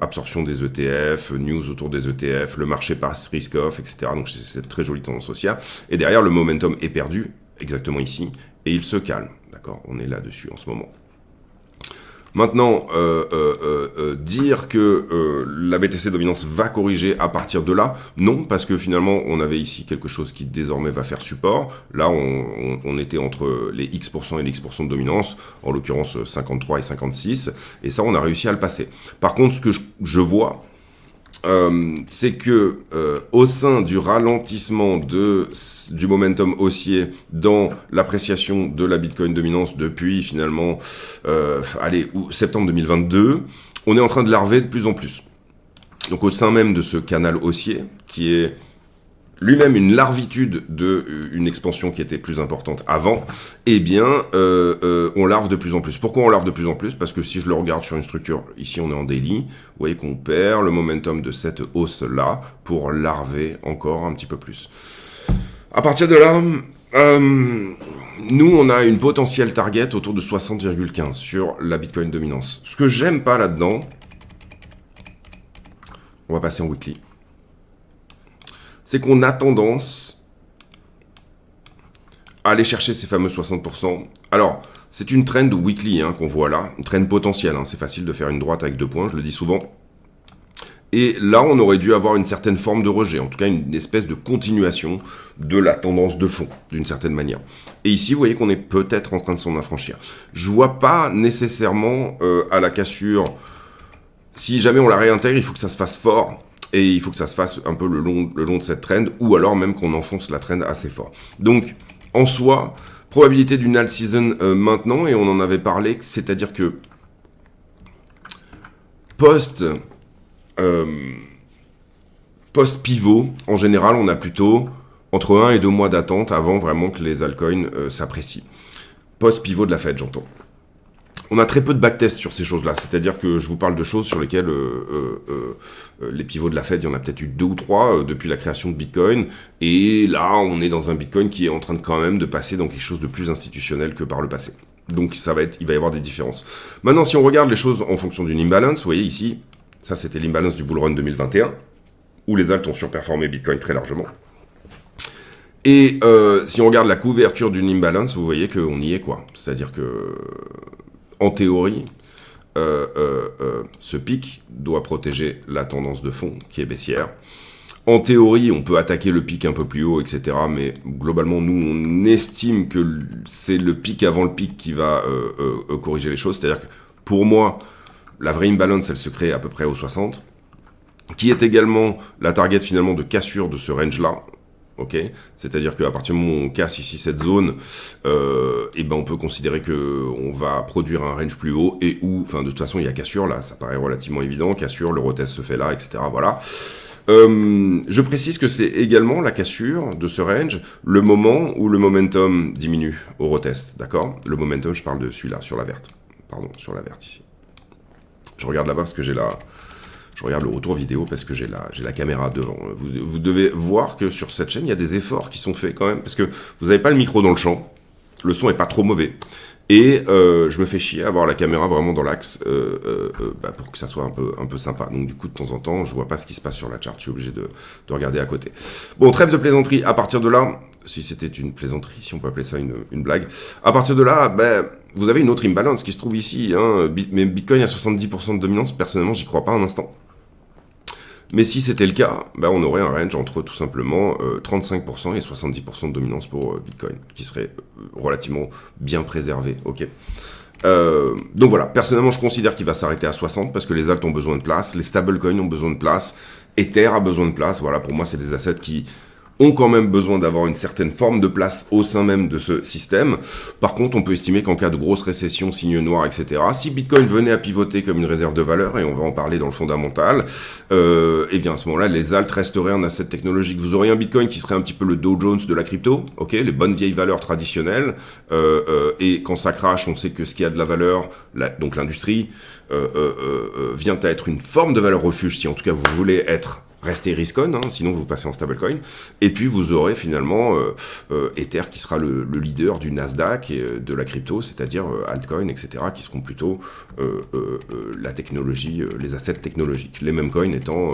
absorption des ETF, news autour des ETF, le marché passe risk-off, etc. Donc, c'est cette très jolie tendance haussière. Et derrière, le momentum est perdu, exactement ici, et il se calme, d'accord. On est là-dessus en ce moment. Maintenant, dire que la BTC dominance va corriger à partir de là, non, parce que finalement, on avait ici quelque chose qui désormais va faire support. Là, on était entre les X% et les X% de dominance, en l'occurrence 53 et 56, et ça, on a réussi à le passer. Par contre, ce que je vois, c'est que au sein du ralentissement du momentum haussier dans l'appréciation de la Bitcoin dominance depuis finalement septembre 2022, on est en train de larver de plus en plus. Donc au sein même de ce canal haussier, qui est lui-même une larvitude d'une expansion qui était plus importante avant, eh bien, on larve de plus en plus. Pourquoi on larve de plus en plus? Parce que si je le regarde sur une structure, ici on est en daily, vous voyez qu'on perd le momentum de cette hausse-là pour larver encore un petit peu plus. À partir de là, nous, on a une potentielle target autour de 60,15 sur la Bitcoin dominance. Ce que j'aime pas là-dedans, on va passer en weekly, c'est qu'on a tendance à aller chercher ces fameux 60%. Alors, c'est une trend weekly qu'on voit là, une trend potentielle. C'est facile de faire une droite avec 2 points, je le dis souvent. Et là, on aurait dû avoir une certaine forme de rejet, en tout cas une espèce de continuation de la tendance de fond, d'une certaine manière. Et ici, vous voyez qu'on est peut-être en train de s'en affranchir. Je ne vois pas nécessairement à la cassure, si jamais on la réintègre, il faut que ça se fasse fort. Et il faut que ça se fasse un peu le long de cette trend, ou alors même qu'on enfonce la trend assez fort. Donc, en soi, probabilité d'une alt season maintenant, et on en avait parlé, c'est-à-dire que post-pivot, en général, on a plutôt entre 1 et 2 mois d'attente avant vraiment que les altcoins s'apprécient. Post-pivot de la Fed, j'entends. On a très peu de backtest sur ces choses-là, c'est-à-dire que je vous parle de choses sur lesquelles les pivots de la Fed, il y en a peut-être eu 2 ou 3 depuis la création de Bitcoin, et là, on est dans un Bitcoin qui est en train de quand même de passer dans quelque chose de plus institutionnel que par le passé. Donc il va y avoir des différences. Maintenant, si on regarde les choses en fonction d'une imbalance, vous voyez ici, ça c'était l'imbalance du bull run 2021, où les alts ont surperformé Bitcoin très largement. Et si on regarde la couverture d'une imbalance, vous voyez qu'on y est quoi. C'est-à-dire que en théorie, ce pic doit protéger la tendance de fond qui est baissière. En théorie, on peut attaquer le pic un peu plus haut, etc. Mais globalement, nous, on estime que c'est le pic avant le pic qui va corriger les choses. C'est-à-dire que pour moi, la vraie imbalance, elle se crée à peu près au 60, qui est également la target finalement de cassure de ce range-là. Ok, c'est-à-dire qu'à partir du moment où on casse ici cette zone, on peut considérer que on va produire un range plus haut et où, enfin de toute façon il y a cassure là, ça paraît relativement évident, cassure, le retest se fait là, etc. Voilà. Je précise que c'est également la cassure de ce range, le moment où le momentum diminue au retest, d'accord? Le momentum, je parle de celui-là, sur la verte. Pardon, sur la verte ici. Je regarde là-bas parce que je regarde le retour vidéo parce que j'ai la caméra devant. Vous devez voir que sur cette chaîne, il y a des efforts qui sont faits quand même, parce que vous n'avez pas le micro dans le champ, le son est pas trop mauvais. Et je me fais chier à avoir la caméra vraiment dans l'axe pour que ça soit un peu sympa. Donc du coup, de temps en temps, je vois pas ce qui se passe sur la chart, je suis obligé de regarder à côté. Bon, trêve de plaisanterie. À partir de là, si c'était une plaisanterie, si on peut appeler ça une blague, à partir de là, vous avez une autre imbalance qui se trouve ici. Mais Bitcoin à 70% de dominance, personnellement, j'y crois pas un instant. Mais si c'était le cas, bah, on aurait un range entre tout simplement 35% et 70% de dominance pour Bitcoin, qui serait relativement bien préservé. Ok. Donc voilà, personnellement je considère qu'il va s'arrêter à 60 parce que les alts ont besoin de place, les stablecoins ont besoin de place, Ether a besoin de place. Voilà, pour moi c'est des assets qui ont quand même besoin d'avoir une certaine forme de place au sein même de ce système. Par contre, on peut estimer qu'en cas de grosse récession, signe noir, etc., si Bitcoin venait à pivoter comme une réserve de valeur, et on va en parler dans le fondamental, eh bien à ce moment-là, les alts resteraient un asset technologique. Vous auriez un Bitcoin qui serait un petit peu le Dow Jones de la crypto, ok, les bonnes vieilles valeurs traditionnelles, et quand ça crache, on sait que ce qui a de la valeur, donc l'industrie, vient à être une forme de valeur refuge, si en tout cas vous voulez rester risk-on, sinon vous passez en stablecoin. Et puis vous aurez finalement Ether qui sera le leader du Nasdaq et de la crypto, c'est-à-dire altcoin, etc., qui seront plutôt la technologie, les assets technologiques. Les mêmes coins étant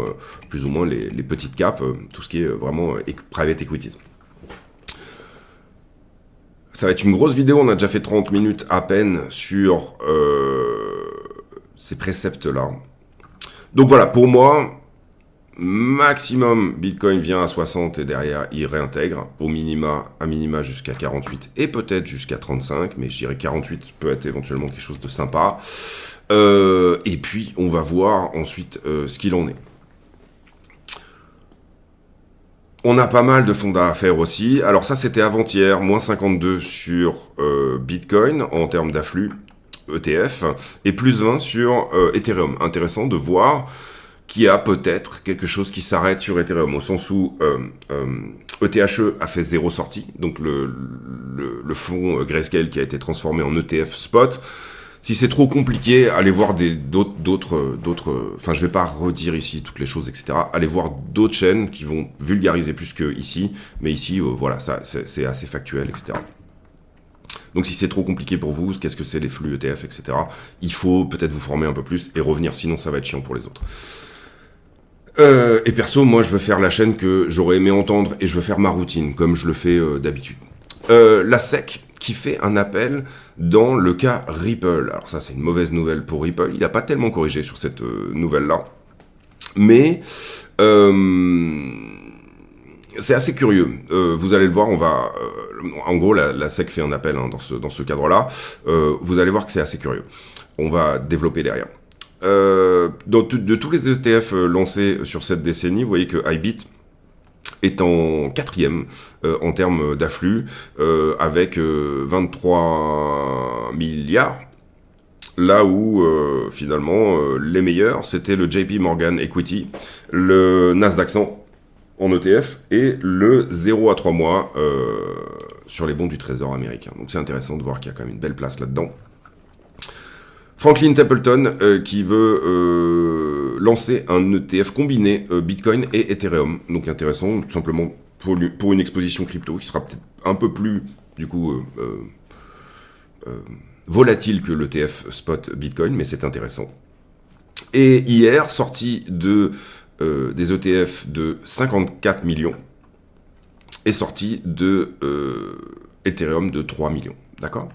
plus ou moins les petites caps, tout ce qui est vraiment private equities. Ça va être une grosse vidéo, on a déjà fait 30 minutes à peine sur ces préceptes-là. Donc voilà, pour moi, maximum, Bitcoin vient à 60 et derrière, il réintègre à minima jusqu'à 48 et peut-être jusqu'à 35, mais je dirais 48 peut être éventuellement quelque chose de sympa. Et puis, on va voir ensuite ce qu'il en est. On a pas mal de fonds à faire aussi. Alors ça, c'était avant-hier, moins 52 sur Bitcoin en termes d'afflux ETF et plus 20 sur Ethereum. Intéressant de voir qu'il y a peut-être quelque chose qui s'arrête sur Ethereum, au sens où ETHE a fait 0 sortie, donc le fonds Grayscale qui a été transformé en ETF spot. Si c'est trop compliqué, allez voir d'autres, enfin je vais pas redire ici toutes les choses, etc. Allez voir d'autres chaînes qui vont vulgariser plus que ici, mais ici, voilà, ça c'est assez factuel, etc. Donc si c'est trop compliqué pour vous, qu'est-ce que c'est les flux ETF, etc. Il faut peut-être vous former un peu plus et revenir, sinon ça va être chiant pour les autres. Et perso, moi je veux faire la chaîne que j'aurais aimé entendre et je veux faire ma routine, comme je le fais d'habitude. La SEC qui fait un appel dans le cas Ripple. Alors ça c'est une mauvaise nouvelle pour Ripple, il n'a pas tellement corrigé sur cette nouvelle-là. Mais c'est assez curieux. Vous allez le voir, on va... en gros, la SEC fait un appel dans ce cadre-là. Vous allez voir que c'est assez curieux. On va développer derrière. De tous les ETF lancés sur cette décennie, vous voyez que iBit est en 4e en termes d'afflux, avec 23 milliards. Là où, finalement, les meilleurs, c'était le JP Morgan Equity, le Nasdaq 100 en ETF, et le 0 à 3 mois sur les bons du Trésor américain. Donc c'est intéressant de voir qu'il y a quand même une belle place là-dedans. Franklin Templeton qui veut lancer un ETF combiné Bitcoin et Ethereum. Donc intéressant, tout simplement pour une exposition crypto qui sera peut-être un peu plus, du coup, volatile que l'ETF spot Bitcoin, mais c'est intéressant. Et hier, sortie des ETF de 54 millions et sortie de Ethereum de 3 millions. D'accord ?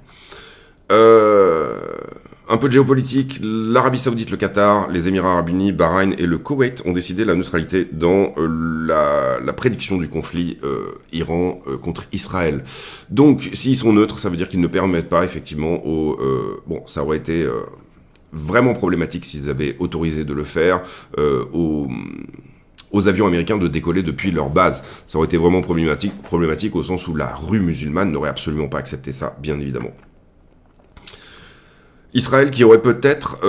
Un peu de géopolitique, l'Arabie Saoudite, le Qatar, les Émirats Arabes Unis, Bahreïn et le Koweït ont décidé la neutralité dans la prédiction du conflit Iran contre Israël. Donc, s'ils sont neutres, ça veut dire qu'ils ne permettent pas effectivement bon, ça aurait été vraiment problématique s'ils avaient autorisé de le faire aux avions américains de décoller depuis leur base. Ça aurait été vraiment problématique au sens où la rue musulmane n'aurait absolument pas accepté ça, bien évidemment. Israël qui aurait peut-être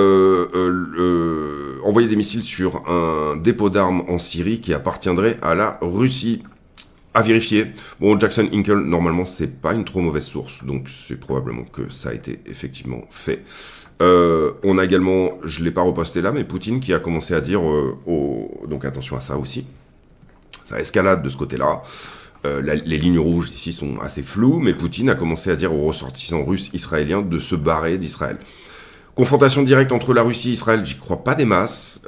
envoyé des missiles sur un dépôt d'armes en Syrie qui appartiendrait à la Russie. À vérifier. Bon, Jackson Hinkle, normalement, c'est pas une trop mauvaise source, donc c'est probablement que ça a été effectivement fait. On a également, je l'ai pas reposté là, mais Poutine qui a commencé à dire, donc attention à ça aussi, ça escalade de ce côté-là. Les lignes rouges ici sont assez floues, mais Poutine a commencé à dire aux ressortissants russes israéliens de se barrer d'Israël. Confrontation directe entre la Russie et Israël, j'y crois pas des masses.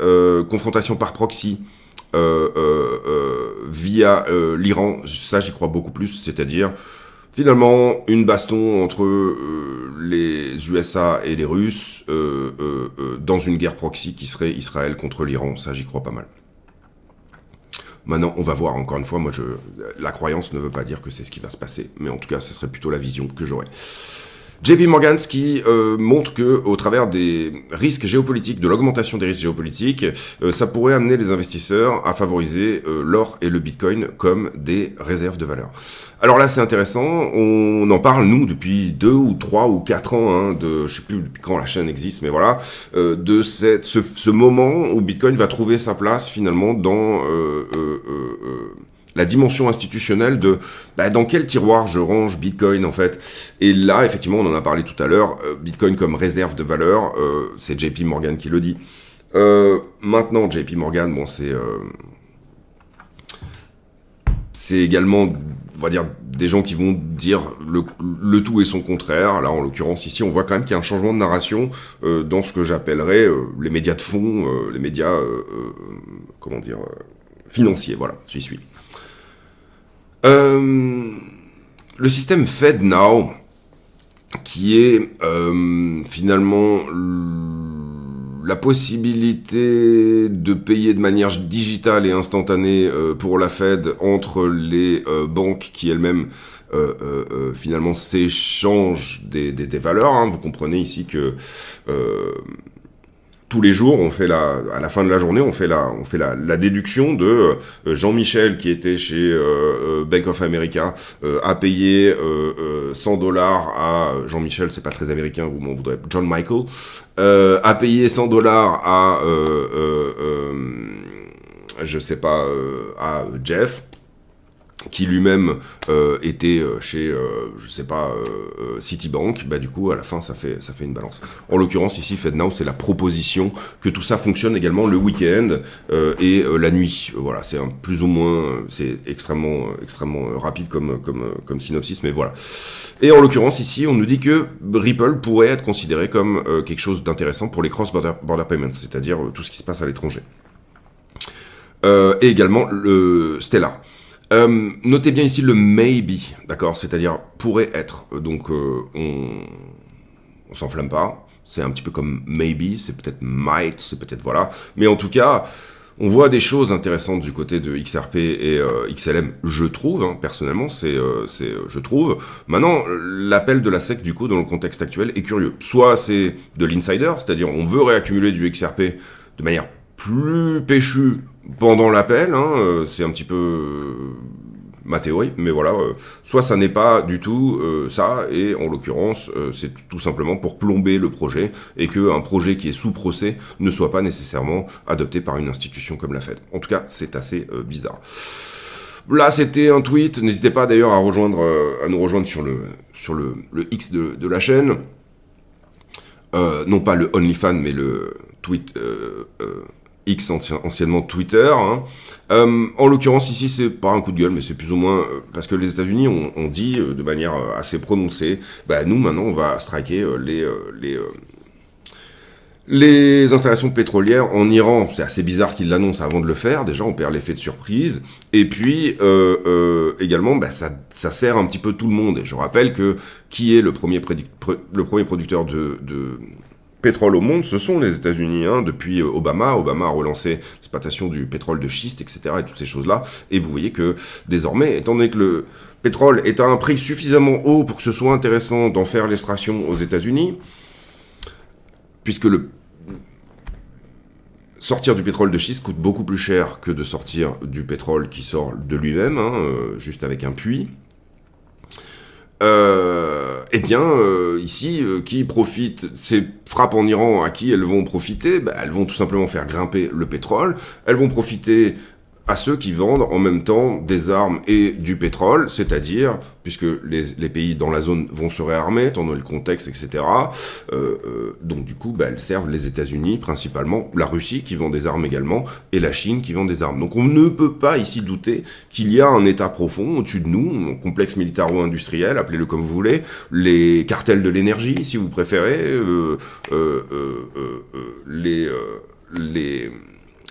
Confrontation par proxy via l'Iran, ça j'y crois beaucoup plus, c'est-à-dire finalement une baston entre les USA et les Russes dans une guerre proxy qui serait Israël contre l'Iran, ça j'y crois pas mal. Maintenant, on va voir. Encore une fois, la croyance ne veut pas dire que c'est ce qui va se passer, mais en tout cas, ce serait plutôt la vision que j'aurais. JP Morgan, ce qui montre que, au travers des risques géopolitiques, de l'augmentation des risques géopolitiques, ça pourrait amener les investisseurs à favoriser l'or et le Bitcoin comme des réserves de valeur. Alors là, c'est intéressant. On en parle nous depuis 2 ou 3 ou 4 ans, hein, je sais plus depuis quand la chaîne existe, mais voilà, de ce moment où Bitcoin va trouver sa place finalement dans la dimension institutionnelle de dans quel tiroir je range Bitcoin en fait. Et là, effectivement, on en a parlé tout à l'heure, Bitcoin comme réserve de valeur, c'est JP Morgan qui le dit. Maintenant, JP Morgan, bon, c'est également, on va dire, des gens qui vont dire le tout et son contraire. Là, en l'occurrence, ici, on voit quand même qu'il y a un changement de narration dans ce que j'appellerais les médias de fond, les médias, financiers. Voilà, j'y suis. Le système FedNow, qui est finalement la possibilité de payer de manière digitale et instantanée pour la Fed entre les banques qui elles-mêmes finalement s'échangent des valeurs. Hein. Vous comprenez ici que tous les jours, à la fin de la journée, on fait la déduction de Jean-Michel qui était chez Bank of America a payé $100 à Jean-Michel, c'est pas très américain, vous m'en voudrez, John Michael, a payé $100 à je sais pas, à Jeff, qui lui-même était chez, je sais pas, Citibank, bah du coup, à la fin, ça fait une balance. En l'occurrence, ici, FedNow, c'est la proposition que tout ça fonctionne également le week-end et la nuit. Voilà, c'est plus ou moins, c'est extrêmement rapide comme synopsis, mais voilà. Et en l'occurrence, ici, on nous dit que Ripple pourrait être considéré comme quelque chose d'intéressant pour les cross-border payments, c'est-à-dire tout ce qui se passe à l'étranger. Et également le Stellar. Notez bien ici le maybe, d'accord, c'est-à-dire pourrait être. Donc on s'enflamme pas. C'est un petit peu comme maybe, c'est peut-être might, c'est peut-être voilà. Mais en tout cas, on voit des choses intéressantes du côté de XRP et XLM, je trouve, hein, personnellement, je trouve. Maintenant, l'appel de la SEC, du coup, dans le contexte actuel, est curieux. Soit c'est de l'insider, c'est-à-dire on veut réaccumuler du XRP de manière plus péchue pendant l'appel, hein, c'est un petit peu ma théorie, mais voilà, soit ça n'est pas du tout ça, et en l'occurrence, c'est tout simplement pour plomber le projet, et qu'un projet qui est sous procès ne soit pas nécessairement adopté par une institution comme la Fed. En tout cas, c'est assez bizarre. Là, c'était un tweet, n'hésitez pas d'ailleurs à nous rejoindre sur le X de la chaîne, non pas le OnlyFans, mais le tweet X, anciennement Twitter. Hein. En l'occurrence, ici, c'est pas un coup de gueule, mais c'est plus ou moins parce que les États-Unis ont dit de manière assez prononcée, nous maintenant, on va striker les installations pétrolières en Iran. C'est assez bizarre qu'ils l'annoncent avant de le faire. Déjà, on perd l'effet de surprise. Et puis, également, ça sert un petit peu tout le monde. Et je rappelle que qui est le premier producteur de pétrole au monde, ce sont les États-Unis, hein, depuis Obama. Obama a relancé l'exploitation du pétrole de schiste, etc., et toutes ces choses-là. Et vous voyez que, désormais, étant donné que le pétrole est à un prix suffisamment haut pour que ce soit intéressant d'en faire l'extraction aux États-Unis, puisque sortir du pétrole de schiste coûte beaucoup plus cher que de sortir du pétrole qui sort de lui-même, hein, juste avec un puits. Ici, qui profite, ces frappes en Iran, à qui elles vont profiter? Elles vont tout simplement faire grimper le pétrole, elles vont profiter à ceux qui vendent en même temps des armes et du pétrole, c'est-à-dire, puisque les pays dans la zone vont se réarmer, étant donné le contexte, etc. Donc du coup, elles servent les États-Unis principalement, la Russie qui vend des armes également, et la Chine qui vend des armes. Donc on ne peut pas ici douter qu'il y a un État profond au-dessus de nous, un complexe militaro-industriel, appelez-le comme vous voulez, les cartels de l'énergie, si vous préférez,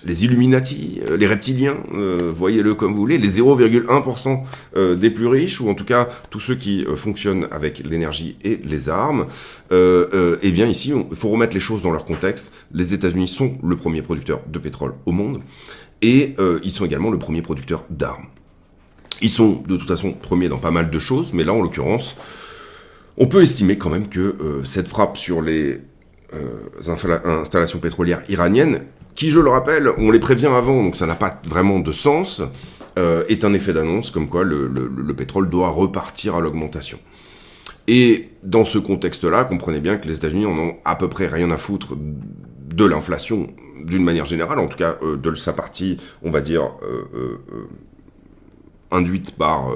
les Illuminati, les reptiliens, voyez-le comme vous voulez, les 0,1% des plus riches, ou en tout cas tous ceux qui fonctionnent avec l'énergie et les armes, eh bien ici, il faut remettre les choses dans leur contexte. Les États-Unis sont le premier producteur de pétrole au monde, Et ils sont également le premier producteur d'armes. Ils sont de toute façon premiers dans pas mal de choses, mais là en l'occurrence, on peut estimer quand même que cette frappe sur les installations pétrolières iraniennes, qui je le rappelle, on les prévient avant, donc ça n'a pas vraiment de sens, est un effet d'annonce comme quoi le pétrole doit repartir à l'augmentation. Et dans ce contexte-là, comprenez bien que les États-Unis en ont à peu près rien à foutre de l'inflation d'une manière générale, en tout cas de sa partie, on va dire, induite par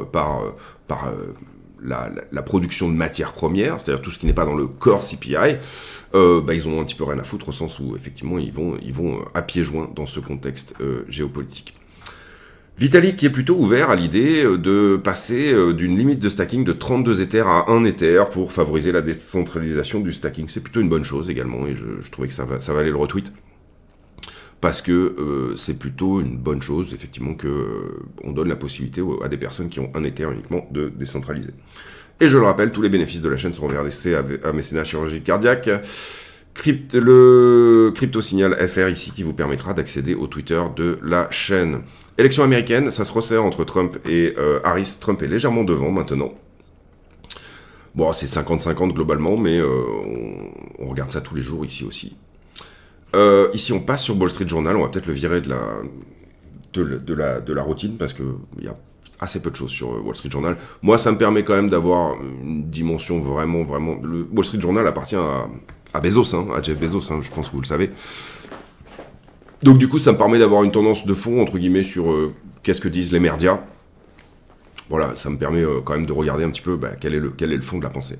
la production de matières premières, c'est-à-dire tout ce qui n'est pas dans le core CPI, ils ont un petit peu rien à foutre au sens où effectivement ils vont à pieds joints dans ce contexte géopolitique. Vitalik qui est plutôt ouvert à l'idée de passer d'une limite de stacking de 32 Ethers à 1 Ether pour favoriser la décentralisation du stacking. C'est plutôt une bonne chose également, et je trouvais que ça valait le retweet. Parce que c'est plutôt une bonne chose, effectivement, qu'on donne la possibilité à des personnes qui ont un Ether uniquement de décentraliser. Et je le rappelle, tous les bénéfices de la chaîne seront reversés à mécénat chirurgie cardiaque. Le crypto-signal FR ici qui vous permettra d'accéder au Twitter de la chaîne. Élection américaine, ça se resserre entre Trump et Harris. Trump est légèrement devant maintenant. Bon, c'est 50-50 globalement, mais on regarde ça tous les jours ici aussi. Ici, on passe sur Wall Street Journal. On va peut-être le virer de la routine parce qu'il y a assez peu de choses sur Wall Street Journal. Moi, ça me permet quand même d'avoir une dimension vraiment... Le Wall Street Journal appartient à Bezos, à Jeff Bezos, je pense que vous le savez. Donc du coup, ça me permet d'avoir une tendance de fond, entre guillemets, sur qu'est-ce que disent les médias. Voilà, ça me permet quand même de regarder un petit peu quel est le fond de la pensée.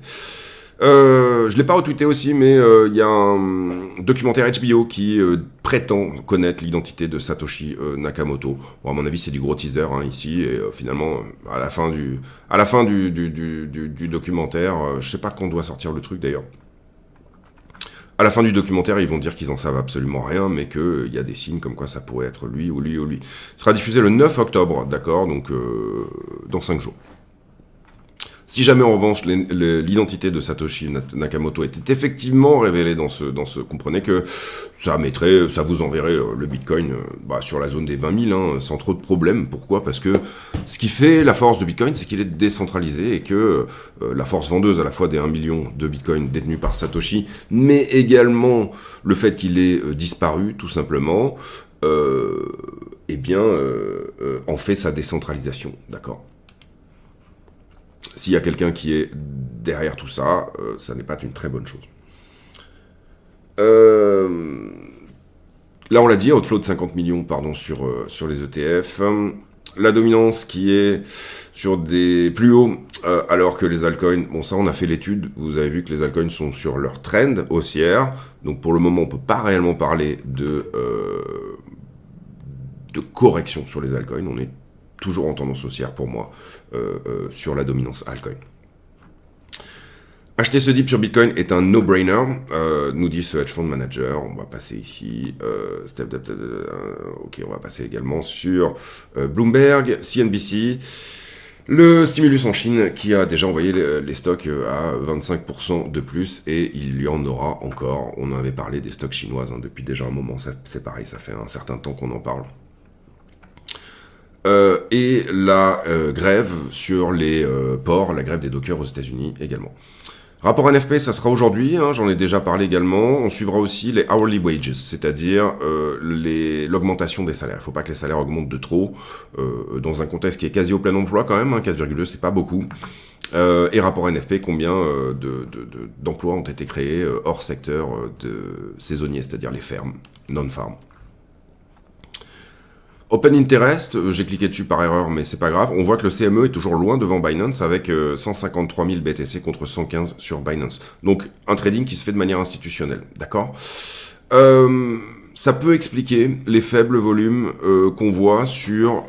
Je ne l'ai pas retweeté aussi, mais il y a un documentaire HBO qui prétend connaître l'identité de Satoshi Nakamoto. Bon, à mon avis, c'est du gros teaser ici, et finalement, à la fin du documentaire, je sais pas quand doit sortir le truc d'ailleurs. À la fin du documentaire, ils vont dire qu'ils en savent absolument rien, mais qu'il y a des signes comme quoi ça pourrait être lui ou lui ou lui. Ce sera diffusé le 9 octobre, d'accord, donc dans 5 jours. Si jamais en revanche l'identité de Satoshi Nakamoto était effectivement révélée dans ce, comprenez que ça vous enverrait le Bitcoin sur la zone des 20 000 sans trop de problèmes. Pourquoi ? Parce que ce qui fait la force de Bitcoin, c'est qu'il est décentralisé et que la force vendeuse à la fois des 1 million de Bitcoin détenus par Satoshi, mais également le fait qu'il ait disparu tout simplement, en fait sa décentralisation, d'accord ? S'il y a quelqu'un qui est derrière tout ça, ça n'est pas une très bonne chose. Là, on l'a dit, outflow de 50 millions sur les ETF. La dominance qui est sur des plus hauts, alors que les altcoins, bon ça on a fait l'étude, vous avez vu que les altcoins sont sur leur trend haussière, donc pour le moment on ne peut pas réellement parler de correction sur les altcoins, on est toujours en tendance haussière pour moi sur la dominance altcoin. Acheter ce dip sur Bitcoin est un no-brainer, nous dit ce hedge fund manager. On va passer ici, on va passer également sur Bloomberg, CNBC, le stimulus en Chine qui a déjà envoyé les stocks à 25% de plus et il y en aura encore. On en avait parlé des stocks chinoises depuis déjà un moment, c'est pareil, ça fait un certain temps qu'on en parle. Et la grève sur les ports, la grève des dockers aux États-Unis également. Rapport NFP, ça sera aujourd'hui, j'en ai déjà parlé également. On suivra aussi les hourly wages, c'est-à-dire l'augmentation des salaires. Il ne faut pas que les salaires augmentent de trop, dans un contexte qui est quasi au plein emploi quand même, 4,2, c'est pas beaucoup. Et rapport NFP, combien d'emplois ont été créés hors secteur de saisonniers, c'est-à-dire les fermes, non-farm. Open Interest, j'ai cliqué dessus par erreur, mais c'est pas grave. On voit que le CME est toujours loin devant Binance avec 153 000 BTC contre 115 sur Binance. Donc un trading qui se fait de manière institutionnelle, d'accord ? Ça peut expliquer les faibles volumes qu'on voit sur...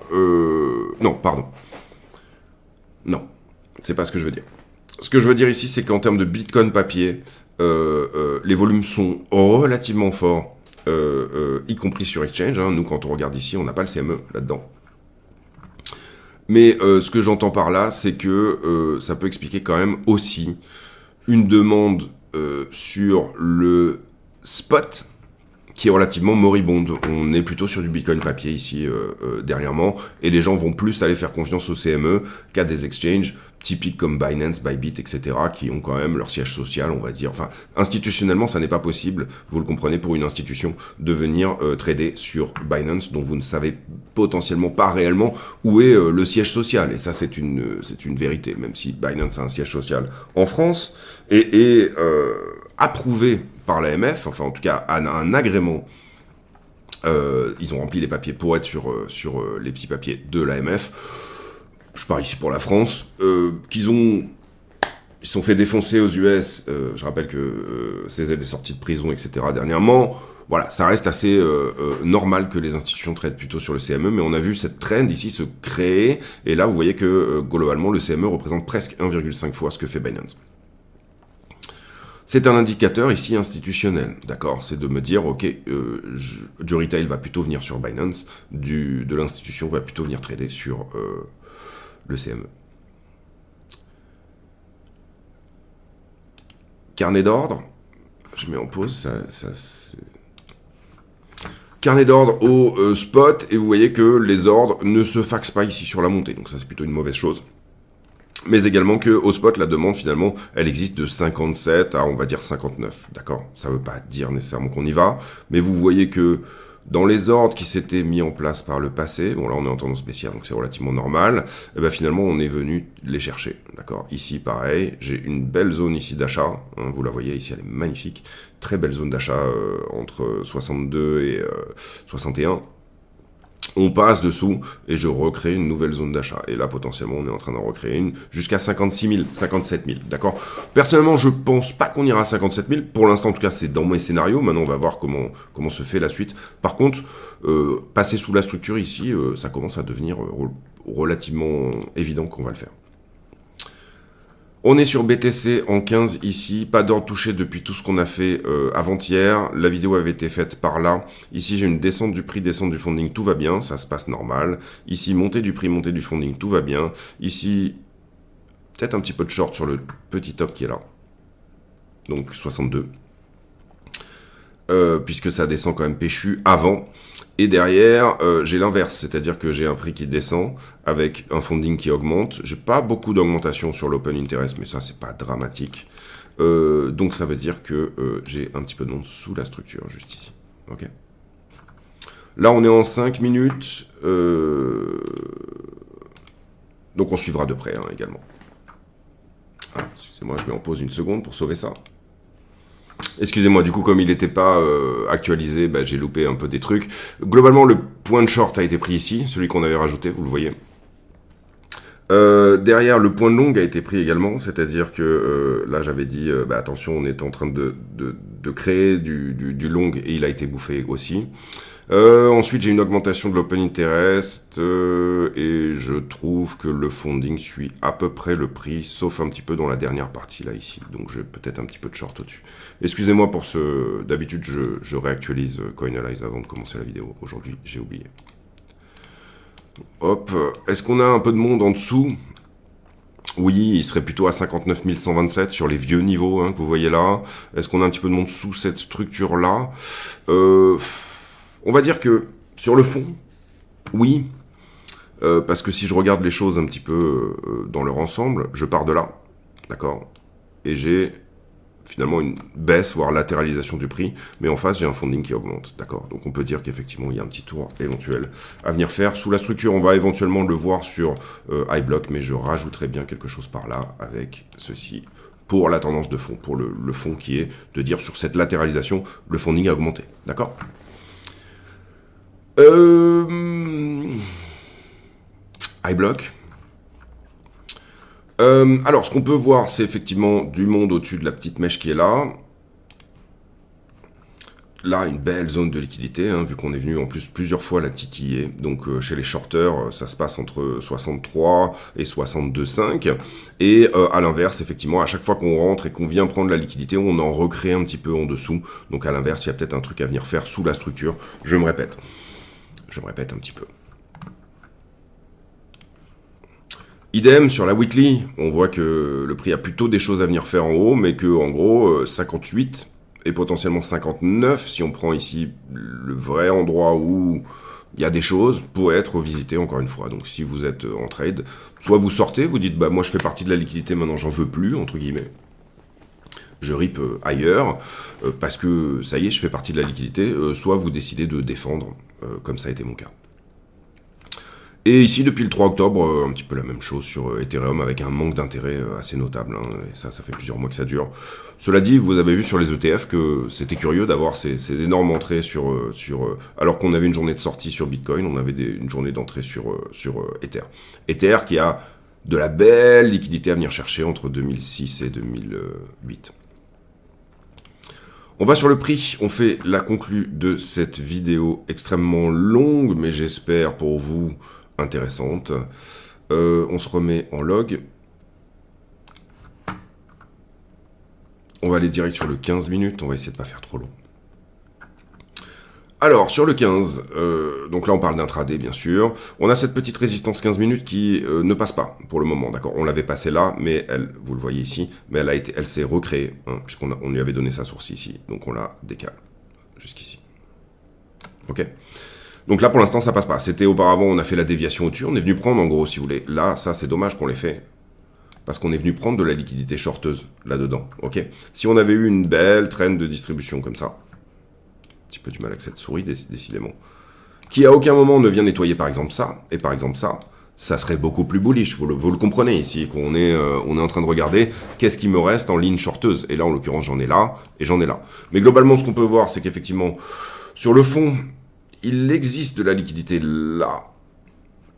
Non, c'est pas ce que je veux dire. Ce que je veux dire ici, c'est qu'en termes de Bitcoin papier, les volumes sont relativement forts. Y compris sur Exchange, nous quand on regarde ici, on n'a pas le CME là-dedans. Mais ce que j'entends par là, c'est que ça peut expliquer quand même aussi une demande sur le spot qui est relativement moribonde. On est plutôt sur du Bitcoin papier ici dernièrement, et les gens vont plus aller faire confiance au CME qu'à des exchanges typiques comme Binance, Bybit, etc., qui ont quand même leur siège social, on va dire. Enfin, institutionnellement, ça n'est pas possible, vous le comprenez, pour une institution, de venir trader sur Binance, dont vous ne savez potentiellement pas réellement où est le siège social. Et ça, c'est une vérité, même si Binance a un siège social en France, et approuvé par l'AMF, enfin en tout cas un agrément. Ils ont rempli les papiers pour être sur les petits papiers de l'AMF. Je pars ici pour la France. Ils se sont fait défoncer aux US. Je rappelle que CZ est sorti de prison, etc. dernièrement. Voilà, ça reste assez normal que les institutions traitent plutôt sur le CME, mais on a vu cette trend ici se créer. Et là, vous voyez que globalement, le CME représente presque 1,5 fois ce que fait Binance. C'est un indicateur ici institutionnel, d'accord? C'est de me dire, ok, du retail va plutôt venir sur Binance, de l'institution va plutôt venir trader sur le CME. Carnet d'ordre, je mets en pause, carnet d'ordre au spot, et vous voyez que les ordres ne se faxent pas ici sur la montée, donc ça c'est plutôt une mauvaise chose. Mais également que au spot, la demande, finalement, elle existe de 57 à, on va dire, 59, d'accord? Ça ne veut pas dire nécessairement qu'on y va, mais vous voyez que dans les ordres qui s'étaient mis en place par le passé, bon là on est en tendance spéciale, donc c'est relativement normal, et ben finalement on est venu les chercher, d'accord? Ici, pareil, j'ai une belle zone ici d'achat, hein, vous la voyez ici, elle est magnifique, très belle zone d'achat entre 62 et 61. On passe dessous et je recrée une nouvelle zone d'achat. Et là, potentiellement, on est en train d'en recréer une jusqu'à 56 000, 57 000, d'accord? Personnellement, je pense pas qu'on ira à 57 000. Pour l'instant, en tout cas, c'est dans mes scénarios. Maintenant, on va voir comment se fait la suite. Par contre, passer sous la structure ici, ça commence à devenir relativement évident qu'on va le faire. On est sur BTC en 15 ici, pas d'ordre touché depuis tout ce qu'on a fait avant-hier. La vidéo avait été faite par là. Ici, j'ai une descente du prix, descente du funding, tout va bien, ça se passe normal. Ici, montée du prix, montée du funding, tout va bien. Ici, peut-être un petit peu de short sur le petit top qui est là. Donc 62. Puisque ça descend quand même péchu avant. Et derrière, j'ai l'inverse, c'est-à-dire que j'ai un prix qui descend avec un funding qui augmente. J'ai pas beaucoup d'augmentation sur l'open interest, mais ça, c'est pas dramatique. Donc ça veut dire que j'ai un petit peu de monde sous la structure, juste ici. Ok. Là, on est en 5 minutes. Donc on suivra de près, hein, également. Ah, excusez-moi, je mets en pause une seconde pour sauver ça. Excusez-moi, du coup, comme il n'était pas actualisé, bah, j'ai loupé un peu des trucs. Globalement, le point de short a été pris ici, celui qu'on avait rajouté, vous le voyez. Derrière, le point de long a été pris également, c'est-à-dire que là, j'avais dit, bah, attention, on est en train de créer du long et il a été bouffé aussi. Ensuite, j'ai une augmentation de l'open interest et je trouve que le funding suit à peu près le prix, sauf un petit peu dans la dernière partie là ici. Donc, j'ai peut-être un petit peu de short au-dessus. Excusez-moi pour ce... D'habitude, je réactualise Coinalyze avant de commencer la vidéo. Aujourd'hui, j'ai oublié. Hop. Est-ce qu'on a un peu de monde en dessous ? Oui, il serait plutôt à 59 127 sur les vieux niveaux hein, que vous voyez là. Est-ce qu'on a un petit peu de monde sous cette structure-là ? On va dire que sur le fond, oui, parce que si je regarde les choses un petit peu dans leur ensemble, je pars de là, d'accord ? Et j'ai finalement une baisse, voire latéralisation du prix, mais en face j'ai un funding qui augmente, d'accord ? Donc on peut dire qu'effectivement il y a un petit tour éventuel à venir faire. Sous la structure, on va éventuellement le voir sur iBlock, mais je rajouterai bien quelque chose par là avec ceci. Pour la tendance de fond, pour le fond qui est de dire sur cette latéralisation, le funding a augmenté, d'accord ? iBlock. Alors, ce qu'on peut voir, c'est effectivement du monde au-dessus de la petite mèche qui est là. Là, une belle zone de liquidité, hein, vu qu'on est venu en plus plusieurs fois la titiller. Donc, chez les shorters, ça se passe entre 63 et 62,5. Et à l'inverse, effectivement, à chaque fois qu'on rentre et qu'on vient prendre la liquidité, on en recrée un petit peu en dessous. Donc, à l'inverse, il y a peut-être un truc à venir faire sous la structure. Je me répète un petit peu. Idem sur la weekly, on voit que le prix a plutôt des choses à venir faire en haut, mais que en gros 58 et potentiellement 59, si on prend ici le vrai endroit où il y a des choses pourrait être visité encore une fois. Donc si vous êtes en trade, soit vous sortez, vous dites bah moi je fais partie de la liquidité, maintenant j'en veux plus entre guillemets. Je rip ailleurs parce que ça y est, je fais partie de la liquidité. Soit vous décidez de défendre, comme ça a été mon cas. Et ici, depuis le 3 octobre, un petit peu la même chose sur Ethereum, avec un manque d'intérêt assez notable. Hein, et ça fait plusieurs mois que ça dure. Cela dit, vous avez vu sur les ETF que c'était curieux d'avoir ces énormes entrées alors qu'on avait une journée de sortie sur Bitcoin, on avait une journée d'entrée sur Ether. Ether qui a de la belle liquidité à venir chercher entre 2006 et 2008. On va sur le prix, on fait la conclue de cette vidéo extrêmement longue, mais j'espère pour vous intéressante. On se remet en log. On va aller direct sur le 15 minutes, on va essayer de ne pas faire trop long. Alors, sur le 15, donc là on parle d'intraday bien sûr, on a cette petite résistance 15 minutes qui ne passe pas pour le moment, d'accord. On l'avait passée là, mais elle, vous le voyez ici, mais elle s'est recréée, hein, puisqu'on lui avait donné sa source ici, donc on la décale jusqu'ici. Ok. Donc là pour l'instant ça passe pas, c'était auparavant on a fait la déviation au-dessus, on est venu prendre en gros si vous voulez, là ça c'est dommage qu'on l'ait fait, parce qu'on est venu prendre de la liquidité shorteuse là-dedans, ok. Si on avait eu une belle trend de distribution comme ça, petit peu du mal avec cette souris, décidément. Qui à aucun moment ne vient nettoyer par exemple ça, et par exemple ça serait beaucoup plus bullish. Vous le comprenez ici, qu'on est, on est en train de regarder qu'est-ce qui me reste en ligne shorteuse. Et là, en l'occurrence, j'en ai là, et j'en ai là. Mais globalement, ce qu'on peut voir, c'est qu'effectivement, sur le fond, il existe de la liquidité là,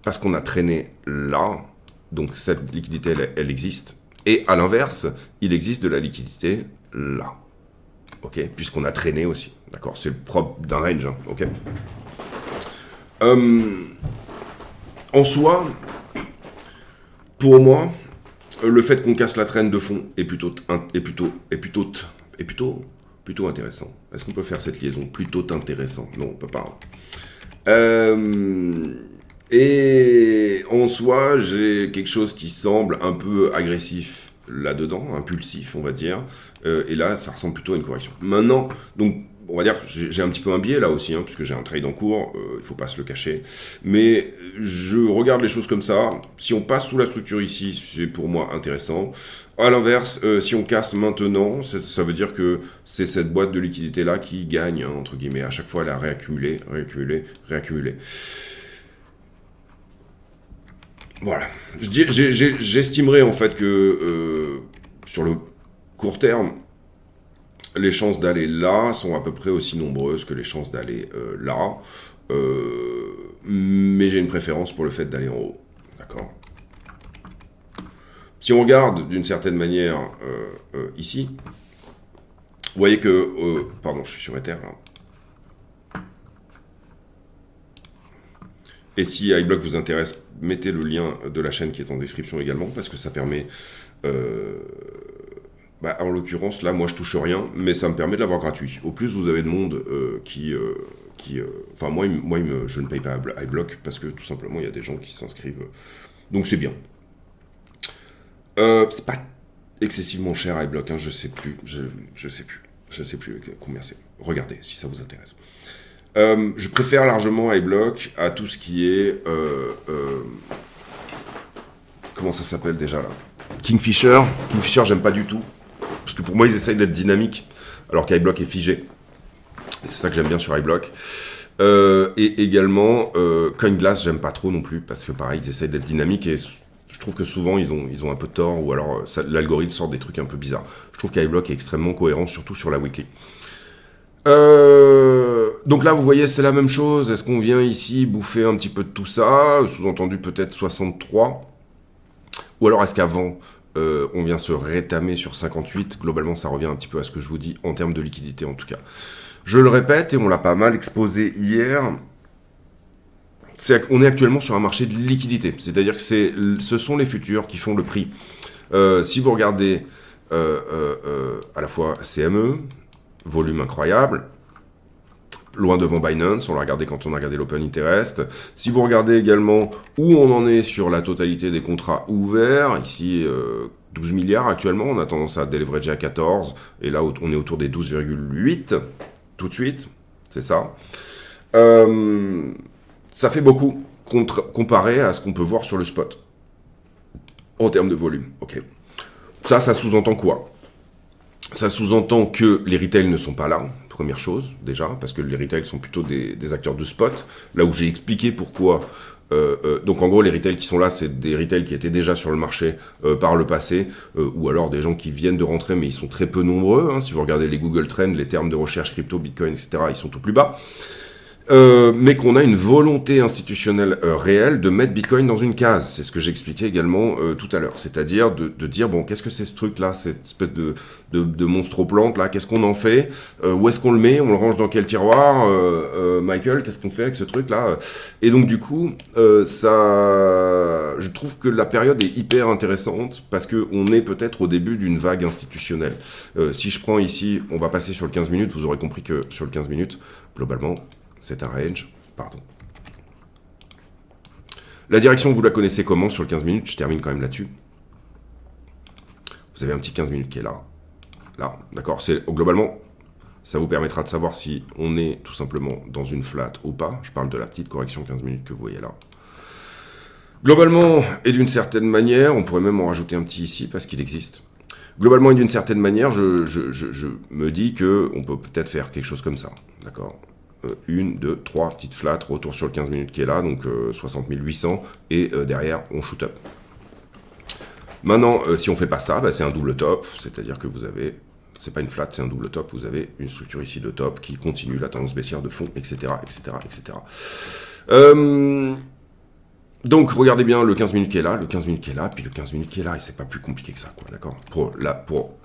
parce qu'on a traîné là. Donc cette liquidité, elle existe. Et à l'inverse, il existe de la liquidité là. Ok, puisqu'on a traîné aussi, d'accord, c'est le propre d'un range, hein, ok. En soi, pour moi, le fait qu'on casse la traîne de fond est plutôt intéressant. Est-ce qu'on peut faire cette liaison plutôt intéressant? Non, on peut pas. Et en soi, j'ai quelque chose qui semble un peu agressif là-dedans, impulsif, on va dire. Et là, ça ressemble plutôt à une correction. Maintenant, donc, on va dire, j'ai un petit peu un biais là aussi, hein, puisque j'ai un trade en cours, il faut pas se le cacher. Mais je regarde les choses comme ça. Si on passe sous la structure ici, c'est pour moi intéressant. À l'inverse, si on casse maintenant, ça veut dire que c'est cette boîte de liquidité là qui gagne, hein, entre guillemets. À chaque fois, elle a réaccumulé. Voilà. J'estimerais en fait que sur le court terme, les chances d'aller là sont à peu près aussi nombreuses que les chances d'aller là. Mais j'ai une préférence pour le fait d'aller en haut. D'accord. Si on regarde d'une certaine manière ici, vous voyez que... pardon, je suis sur Ether là. Et si iBlock vous intéresse, mettez le lien de la chaîne qui est en description également, parce que ça permet... en l'occurrence, là, moi, je touche rien, mais ça me permet de l'avoir gratuit. Au plus, vous avez de monde enfin, moi, je ne paye pas iBlock, parce que tout simplement, il y a des gens qui s'inscrivent. Donc, c'est bien. C'est pas excessivement cher iBlock, hein, je sais plus combien c'est. Regardez, si ça vous intéresse. Je préfère largement iBlock à tout ce qui est... comment ça s'appelle déjà là? Kingfisher. Kingfisher, j'aime pas du tout. Parce que pour moi, ils essayent d'être dynamiques, alors qu'iBlock est figé. C'est ça que j'aime bien sur iBlock. Et également, CoinGlass, j'aime pas trop non plus, parce que pareil, ils essayent d'être dynamiques, et je trouve que souvent, ils ont un peu tort, ou alors l'algorithme sort des trucs un peu bizarres. Je trouve qu'iBlock est extrêmement cohérent, surtout sur la weekly. Donc là, vous voyez, c'est la même chose. Est-ce qu'on vient ici bouffer un petit peu de tout ça? Sous-entendu peut-être 63. Ou alors est-ce qu'avant, on vient se rétamer sur 58? Globalement, ça revient un petit peu à ce que je vous dis en termes de liquidité en tout cas. Je le répète, et on l'a pas mal exposé hier, on est actuellement sur un marché de liquidité. C'est-à-dire que ce sont les futurs qui font le prix. Si vous regardez à la fois CME, volume incroyable, loin devant Binance, on l'a regardé quand on a regardé l'Open Interest. Si vous regardez également où on en est sur la totalité des contrats ouverts, ici 12 milliards actuellement, on a tendance à déleverager à 14, et là on est autour des 12,8 tout de suite, c'est ça. Ça fait beaucoup comparé à ce qu'on peut voir sur le spot en termes de volume. Ok. Ça sous-entend quoi? Ça sous-entend que les retails ne sont pas là, première chose, déjà, parce que les retails sont plutôt des acteurs de spot, là où j'ai expliqué pourquoi. Donc en gros, les retails qui sont là, c'est des retails qui étaient déjà sur le marché par le passé, ou alors des gens qui viennent de rentrer, mais ils sont très peu nombreux. Hein. Si vous regardez les Google Trends, les termes de recherche crypto, Bitcoin, etc., ils sont au plus bas. Mais qu'on a une volonté institutionnelle réelle de mettre Bitcoin dans une case. C'est ce que j'expliquais également tout à l'heure. C'est-à-dire de dire, bon, qu'est-ce que c'est ce truc-là, cette espèce de monstre aux plantes, là, qu'est-ce qu'on en fait, où est-ce qu'on le met, on le range dans quel tiroir, Michael, qu'est-ce qu'on fait avec ce truc-là. Et donc, du coup, je trouve que la période est hyper intéressante parce qu'on est peut-être au début d'une vague institutionnelle. Si je prends ici, on va passer sur le 15 minutes, vous aurez compris que sur le 15 minutes, globalement, c'est un range, pardon. La direction, vous la connaissez comment sur le 15 minutes? Je termine quand même là-dessus. Vous avez un petit 15 minutes qui est là. Là, d'accord. Globalement, ça vous permettra de savoir si on est tout simplement dans une flat ou pas. Je parle de la petite correction 15 minutes que vous voyez là. Globalement, et d'une certaine manière, on pourrait même en rajouter un petit ici parce qu'il existe. Globalement et d'une certaine manière, je me dis qu'on peut peut-être faire quelque chose comme ça. D'accord. 1, 2, 3 petites flats, retour sur le 15 minutes qui est là, donc 60 800, et derrière, on shoot up. Maintenant, si on fait pas ça, bah, c'est un double top, c'est-à-dire que vous avez, c'est pas une flat, c'est un double top, vous avez une structure ici de top qui continue la tendance baissière de fond, etc., etc., etc. Donc, regardez bien le 15 minutes qui est là, le 15 minutes qui est là, puis le 15 minutes qui est là, et c'est pas plus compliqué que ça, quoi, d'accord, pour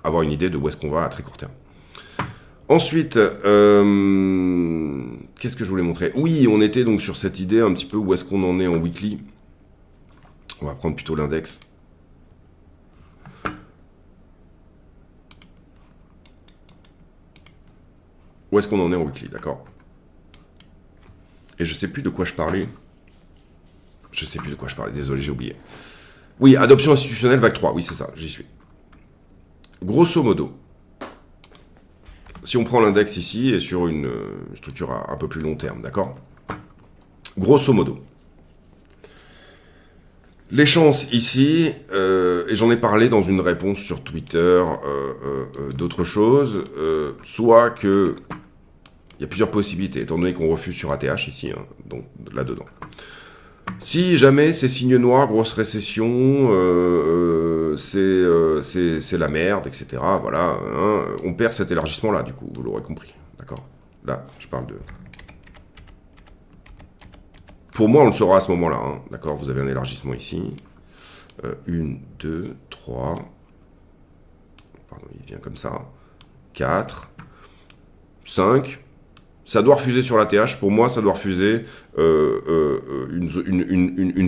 avoir une idée de où est-ce qu'on va à très court terme. Ensuite, qu'est-ce que je voulais montrer? Oui, on était donc sur cette idée un petit peu où est-ce qu'on en est en weekly. On va prendre plutôt l'index. Où est-ce qu'on en est en weekly, d'accord? Et je sais plus de quoi je parlais. Désolé, j'ai oublié. Oui, adoption institutionnelle, vague 3, oui c'est ça, j'y suis. Grosso modo, si on prend l'index ici et sur une structure à un peu plus long terme, d'accord? Grosso modo. Les chances ici, et j'en ai parlé dans une réponse sur Twitter, d'autres choses, soit que il y a plusieurs possibilités, étant donné qu'on refuse sur ATH ici, hein, donc là-dedans. Si jamais c'est signe noir, grosse récession, c'est la merde, etc. Voilà, hein, on perd cet élargissement-là, du coup, vous l'aurez compris, d'accord? Là, je parle de... Pour moi, on le saura à ce moment-là, hein, d'accord? Vous avez un élargissement ici. 1, 2, 3. Pardon, il vient comme ça. 4. 5. Ça doit refuser sur l'ATH. Pour moi, ça doit refuser une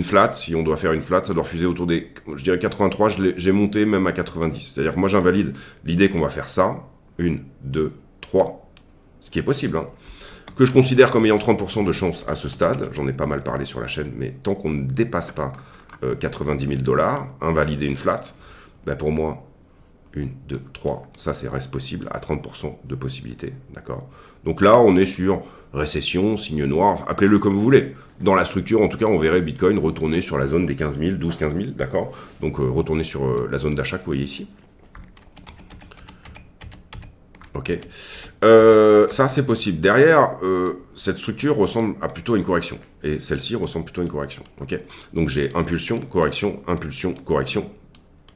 flat. Si on doit faire une flat, ça doit refuser autour des... Je dirais 83, j'ai monté même à 90. C'est-à-dire que moi, j'invalide l'idée qu'on va faire ça. 1, 2, 3. Ce qui est possible, hein. Que je considère comme ayant 30% de chance à ce stade. J'en ai pas mal parlé sur la chaîne, mais tant qu'on ne dépasse pas 90 000 $, invalider une flat, ben pour moi, 1, 2, 3, ça reste possible à 30% de possibilité, d'accord? Donc là, on est sur récession, signe noir, appelez-le comme vous voulez. Dans la structure, en tout cas, on verrait Bitcoin retourner sur la zone des 15 000, 12, 15 000, d'accord? Donc retourner sur la zone d'achat que vous voyez ici. Ok. Ça, c'est possible. Derrière, cette structure ressemble à plutôt une correction. Et celle-ci ressemble plutôt à une correction. Ok. Donc, j'ai impulsion, correction,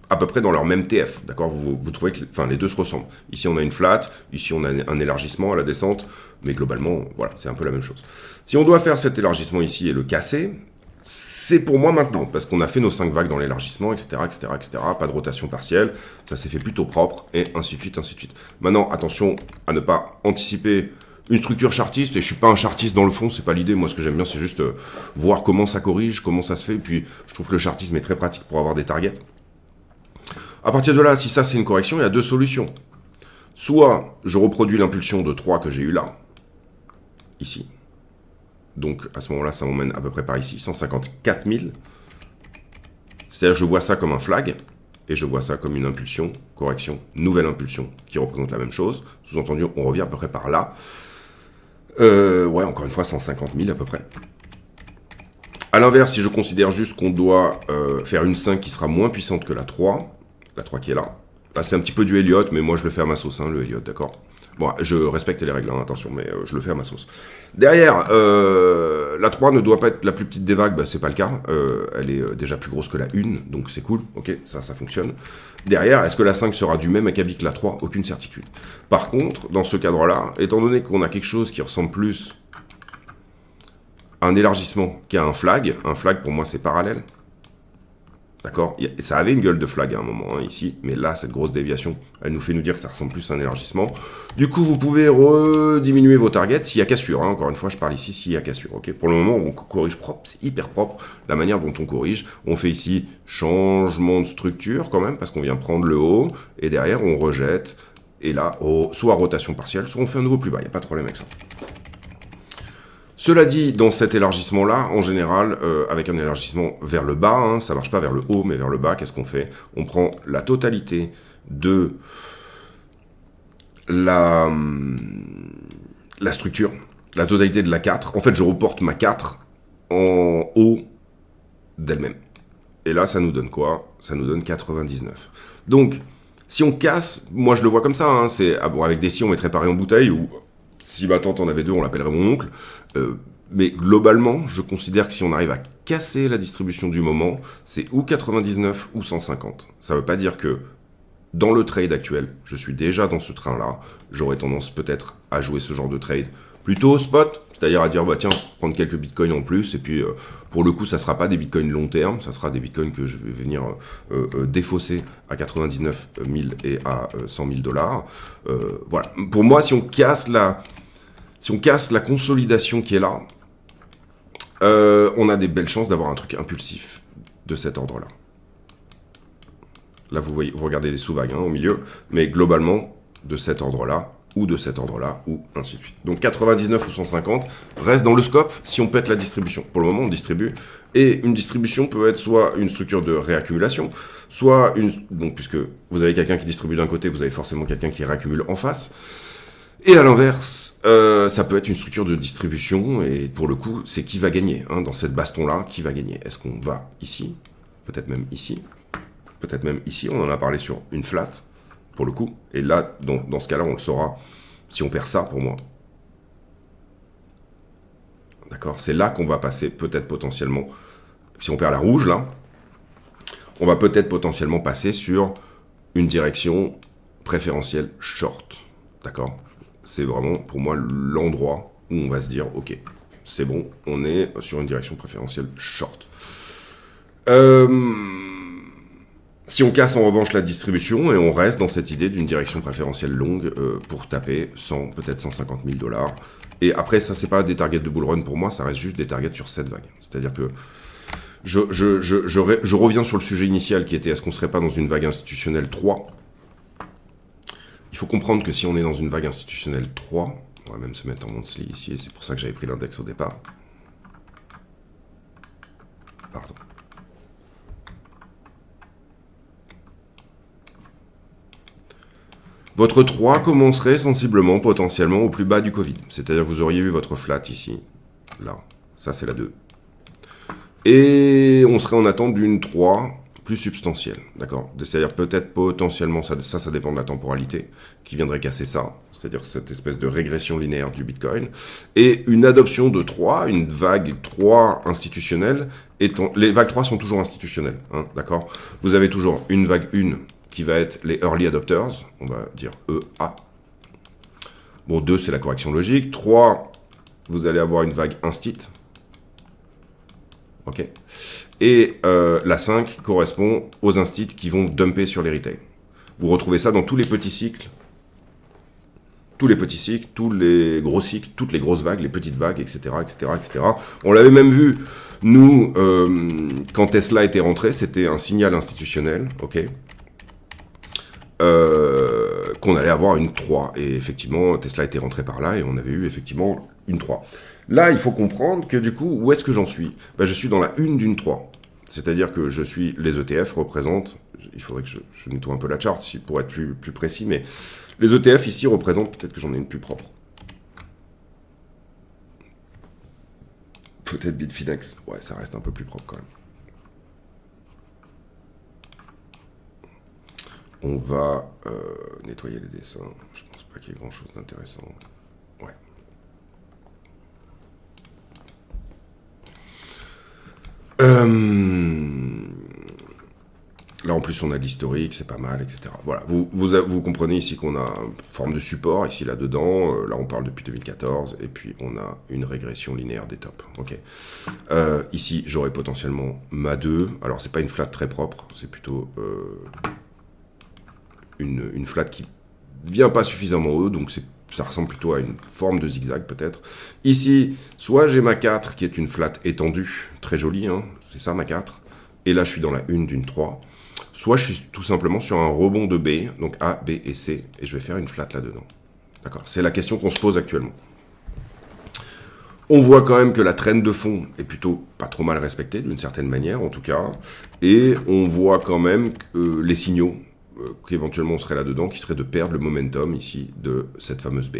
à peu près dans leur même TF. D'accord, vous trouvez que les deux se ressemblent. Ici, on a une flat. Ici, on a un élargissement à la descente. Mais globalement, voilà, c'est un peu la même chose. Si on doit faire cet élargissement ici et le casser, c'est pour moi maintenant, parce qu'on a fait nos 5 vagues dans l'élargissement, etc., etc., etc., pas de rotation partielle, ça s'est fait plutôt propre, et ainsi de suite, ainsi de suite. Maintenant, attention à ne pas anticiper une structure chartiste, et je suis pas un chartiste dans le fond, c'est pas l'idée, moi ce que j'aime bien c'est juste voir comment ça corrige, comment ça se fait, et puis je trouve que le chartisme est très pratique pour avoir des targets. À partir de là, si ça c'est une correction, il y a deux solutions. Soit je reproduis l'impulsion de 3 que j'ai eu là, ici. Donc, à ce moment-là, ça m'emmène à peu près par ici, 154 000. C'est-à-dire que je vois ça comme un flag, et je vois ça comme une impulsion, correction, nouvelle impulsion, qui représente la même chose. Sous-entendu, on revient à peu près par là. Ouais, encore une fois, 150 000 à peu près. À l'inverse, si je considère juste qu'on doit faire une 5 qui sera moins puissante que la 3 qui est là, là c'est un petit peu du Elliott, mais moi je le fais à ma sauce, hein, le Elliott, d'accord. Bon, je respecte les règles, hein, attention, mais je le fais à ma sauce. Derrière, la 3 ne doit pas être la plus petite des vagues, bah, c'est pas le cas. Elle est déjà plus grosse que la 1, donc c'est cool, ok, ça fonctionne. Derrière, est-ce que la 5 sera du même acabit que la 3? Aucune certitude. Par contre, dans ce cadre-là, étant donné qu'on a quelque chose qui ressemble plus à un élargissement qu'à un flag pour moi c'est parallèle, d'accord. Ça avait une gueule de flag à un moment, hein, ici, mais là, cette grosse déviation, elle nous fait nous dire que ça ressemble plus à un élargissement. Du coup, vous pouvez rediminuer vos targets s'il y a cassure, hein. Encore une fois, je parle ici s'il y a cassure, ok. Pour le moment, on corrige propre, c'est hyper propre, la manière dont on corrige. On fait ici changement de structure, quand même, parce qu'on vient prendre le haut, et derrière, on rejette, et là, soit rotation partielle, soit on fait un nouveau plus bas, il n'y a pas de problème avec ça. Cela dit, dans cet élargissement-là, en général, avec un élargissement vers le bas, hein, ça marche pas vers le haut, mais vers le bas, qu'est-ce qu'on fait? On prend la totalité de la structure, la totalité de la 4. En fait, je reporte ma 4 en haut d'elle-même. Et là, ça nous donne quoi? Ça nous donne 99. Donc, si on casse, moi je le vois comme ça, hein, bon, avec des si on mettrait pareil en bouteille, ou si ma tante en avait deux, on l'appellerait mon oncle. Mais globalement, je considère que si on arrive à casser la distribution du moment, c'est ou 99 ou 150. Ça ne veut pas dire que dans le trade actuel, je suis déjà dans ce train-là. J'aurais tendance peut-être à jouer ce genre de trade plutôt au spot, c'est-à-dire à dire, bah tiens, prendre quelques bitcoins en plus, et puis pour le coup, ça ne sera pas des bitcoins long terme, ça sera des bitcoins que je vais venir défausser à 99 000 et à 100 000 dollars. Voilà. Pour moi, si on casse la consolidation qui est là, on a des belles chances d'avoir un truc impulsif de cet ordre-là. Là, vous voyez, vous regardez les sous-vagues au milieu, mais globalement, de cet ordre-là, ou de cet ordre-là, ou ainsi de suite. Donc 99 ou 150 reste dans le scope si on pète la distribution. Pour le moment, on distribue. Et une distribution peut être soit une structure de réaccumulation, soit une... Donc, puisque vous avez quelqu'un qui distribue d'un côté, vous avez forcément quelqu'un qui réaccumule en face. Et à l'inverse, ça peut être une structure de distribution, et pour le coup, c'est qui va gagner, hein, dans cette baston-là, qui va gagner. Est-ce qu'on va ici? Peut-être même ici. Peut-être même ici, on en a parlé sur une flat, pour le coup. Et là, dans ce cas-là, on le saura si on perd ça, pour moi. D'accord? C'est là qu'on va passer, peut-être potentiellement, si on perd la rouge, là, on va peut-être potentiellement passer sur une direction préférentielle short. D'accord? C'est vraiment, pour moi, l'endroit où on va se dire, ok, c'est bon, on est sur une direction préférentielle short. Si on casse en revanche la distribution et on reste dans cette idée d'une direction préférentielle longue pour taper 100, peut-être 150 000 dollars. Et après, ça, c'est pas des targets de bull run pour moi, ça reste juste des targets sur cette vague. C'est-à-dire que je reviens sur le sujet initial qui était, est-ce qu'on serait pas dans une vague institutionnelle 3? Il faut comprendre que si on est dans une vague institutionnelle 3, on va même se mettre en monthly ici, et c'est pour ça que j'avais pris l'index au départ. Pardon. Votre 3 commencerait sensiblement, potentiellement, au plus bas du Covid. C'est-à-dire que vous auriez eu votre flat ici, là. Ça, c'est la 2. Et on serait en attente d'une 3 plus substantielle, d'accord? C'est-à-dire peut-être potentiellement, ça dépend de la temporalité, qui viendrait casser ça, c'est-à-dire cette espèce de régression linéaire du Bitcoin, et une adoption de 3, une vague 3 institutionnelle, les vagues 3 sont toujours institutionnelles, hein, d'accord? Vous avez toujours une vague 1 qui va être les early adopters, on va dire EA. Bon, 2, c'est la correction logique. 3, vous allez avoir une vague instit. Ok. Et la 5 correspond aux instits qui vont dumper sur les retail. Vous retrouvez ça dans tous les petits cycles. Tous les petits cycles, tous les gros cycles, toutes les grosses vagues, les petites vagues, etc. etc., etc. On l'avait même vu, nous, quand Tesla était rentré, c'était un signal institutionnel, ok, qu'on allait avoir une 3. Et effectivement, Tesla était rentré par là et on avait eu effectivement une 3. Là, il faut comprendre que du coup, où est-ce que j'en suis? Je suis dans la 1 d'une 3. C'est-à-dire que les ETF représentent, il faudrait que je nettoie un peu la charte pour être plus précis, mais les ETF ici représentent, peut-être que j'en ai une plus propre. Peut-être Bitfinex. Ouais, ça reste un peu plus propre quand même. On va nettoyer les dessins. Je pense pas qu'il y ait grand chose d'intéressant. Ouais. Là, en plus, on a l'historique, c'est pas mal, etc. Voilà, vous comprenez ici qu'on a une forme de support, ici, là-dedans. Là, on parle depuis 2014, et puis on a une régression linéaire des tops. Ok. Ici, j'aurais potentiellement ma 2. Alors, c'est pas une flat très propre, c'est plutôt une flat qui vient pas suffisamment haut, donc ça ressemble plutôt à une forme de zigzag, peut-être. Ici, soit j'ai ma 4, qui est une flat étendue, très jolie, hein, c'est ça, ma 4. Et là, je suis dans la 1 d'une 3. Soit je suis tout simplement sur un rebond de B, donc A, B et C, et je vais faire une flat là-dedans. D'accord. C'est la question qu'on se pose actuellement. On voit quand même que la trend de fond est plutôt pas trop mal respectée, d'une certaine manière en tout cas, et on voit quand même les signaux qu'éventuellement on serait là-dedans, qui serait de perdre le momentum ici de cette fameuse B.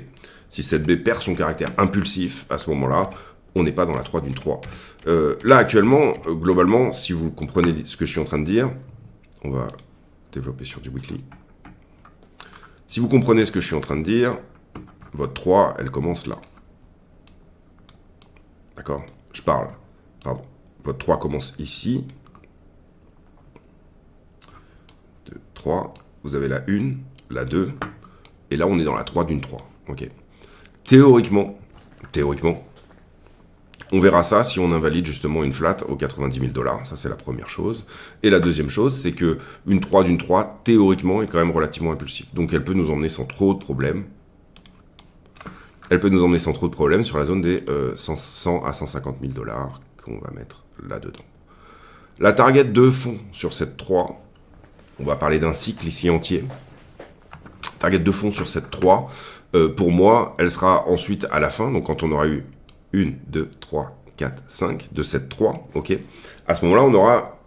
Si cette B perd son caractère impulsif, à ce moment-là, on n'est pas dans la 3 d'une 3. Là actuellement, globalement, si vous comprenez ce que je suis en train de dire, on va développer sur du weekly. Si vous comprenez ce que je suis en train de dire, votre 3, elle commence là. D'accord? Je parle. Pardon. Votre 3 commence ici. 2, 3. Vous avez la 1, la 2. Et là, on est dans la 3 d'une 3. Ok. Théoriquement, on verra ça si on invalide justement une flat aux 90 000 $. Ça, c'est la première chose. Et la deuxième chose, c'est que une 3 d'une 3, théoriquement, est quand même relativement impulsive. Donc, elle peut nous emmener sans trop de problèmes. Elle peut nous emmener sans trop de problèmes sur la zone des 100 à 150 000 $ qu'on va mettre là-dedans. La target de fond sur cette 3, on va parler d'un cycle ici entier. Target de fond sur cette 3, pour moi, elle sera ensuite à la fin, donc quand on aura eu 1, 2, 3, 4, 5 de cette 3, ok. À ce moment-là, on aura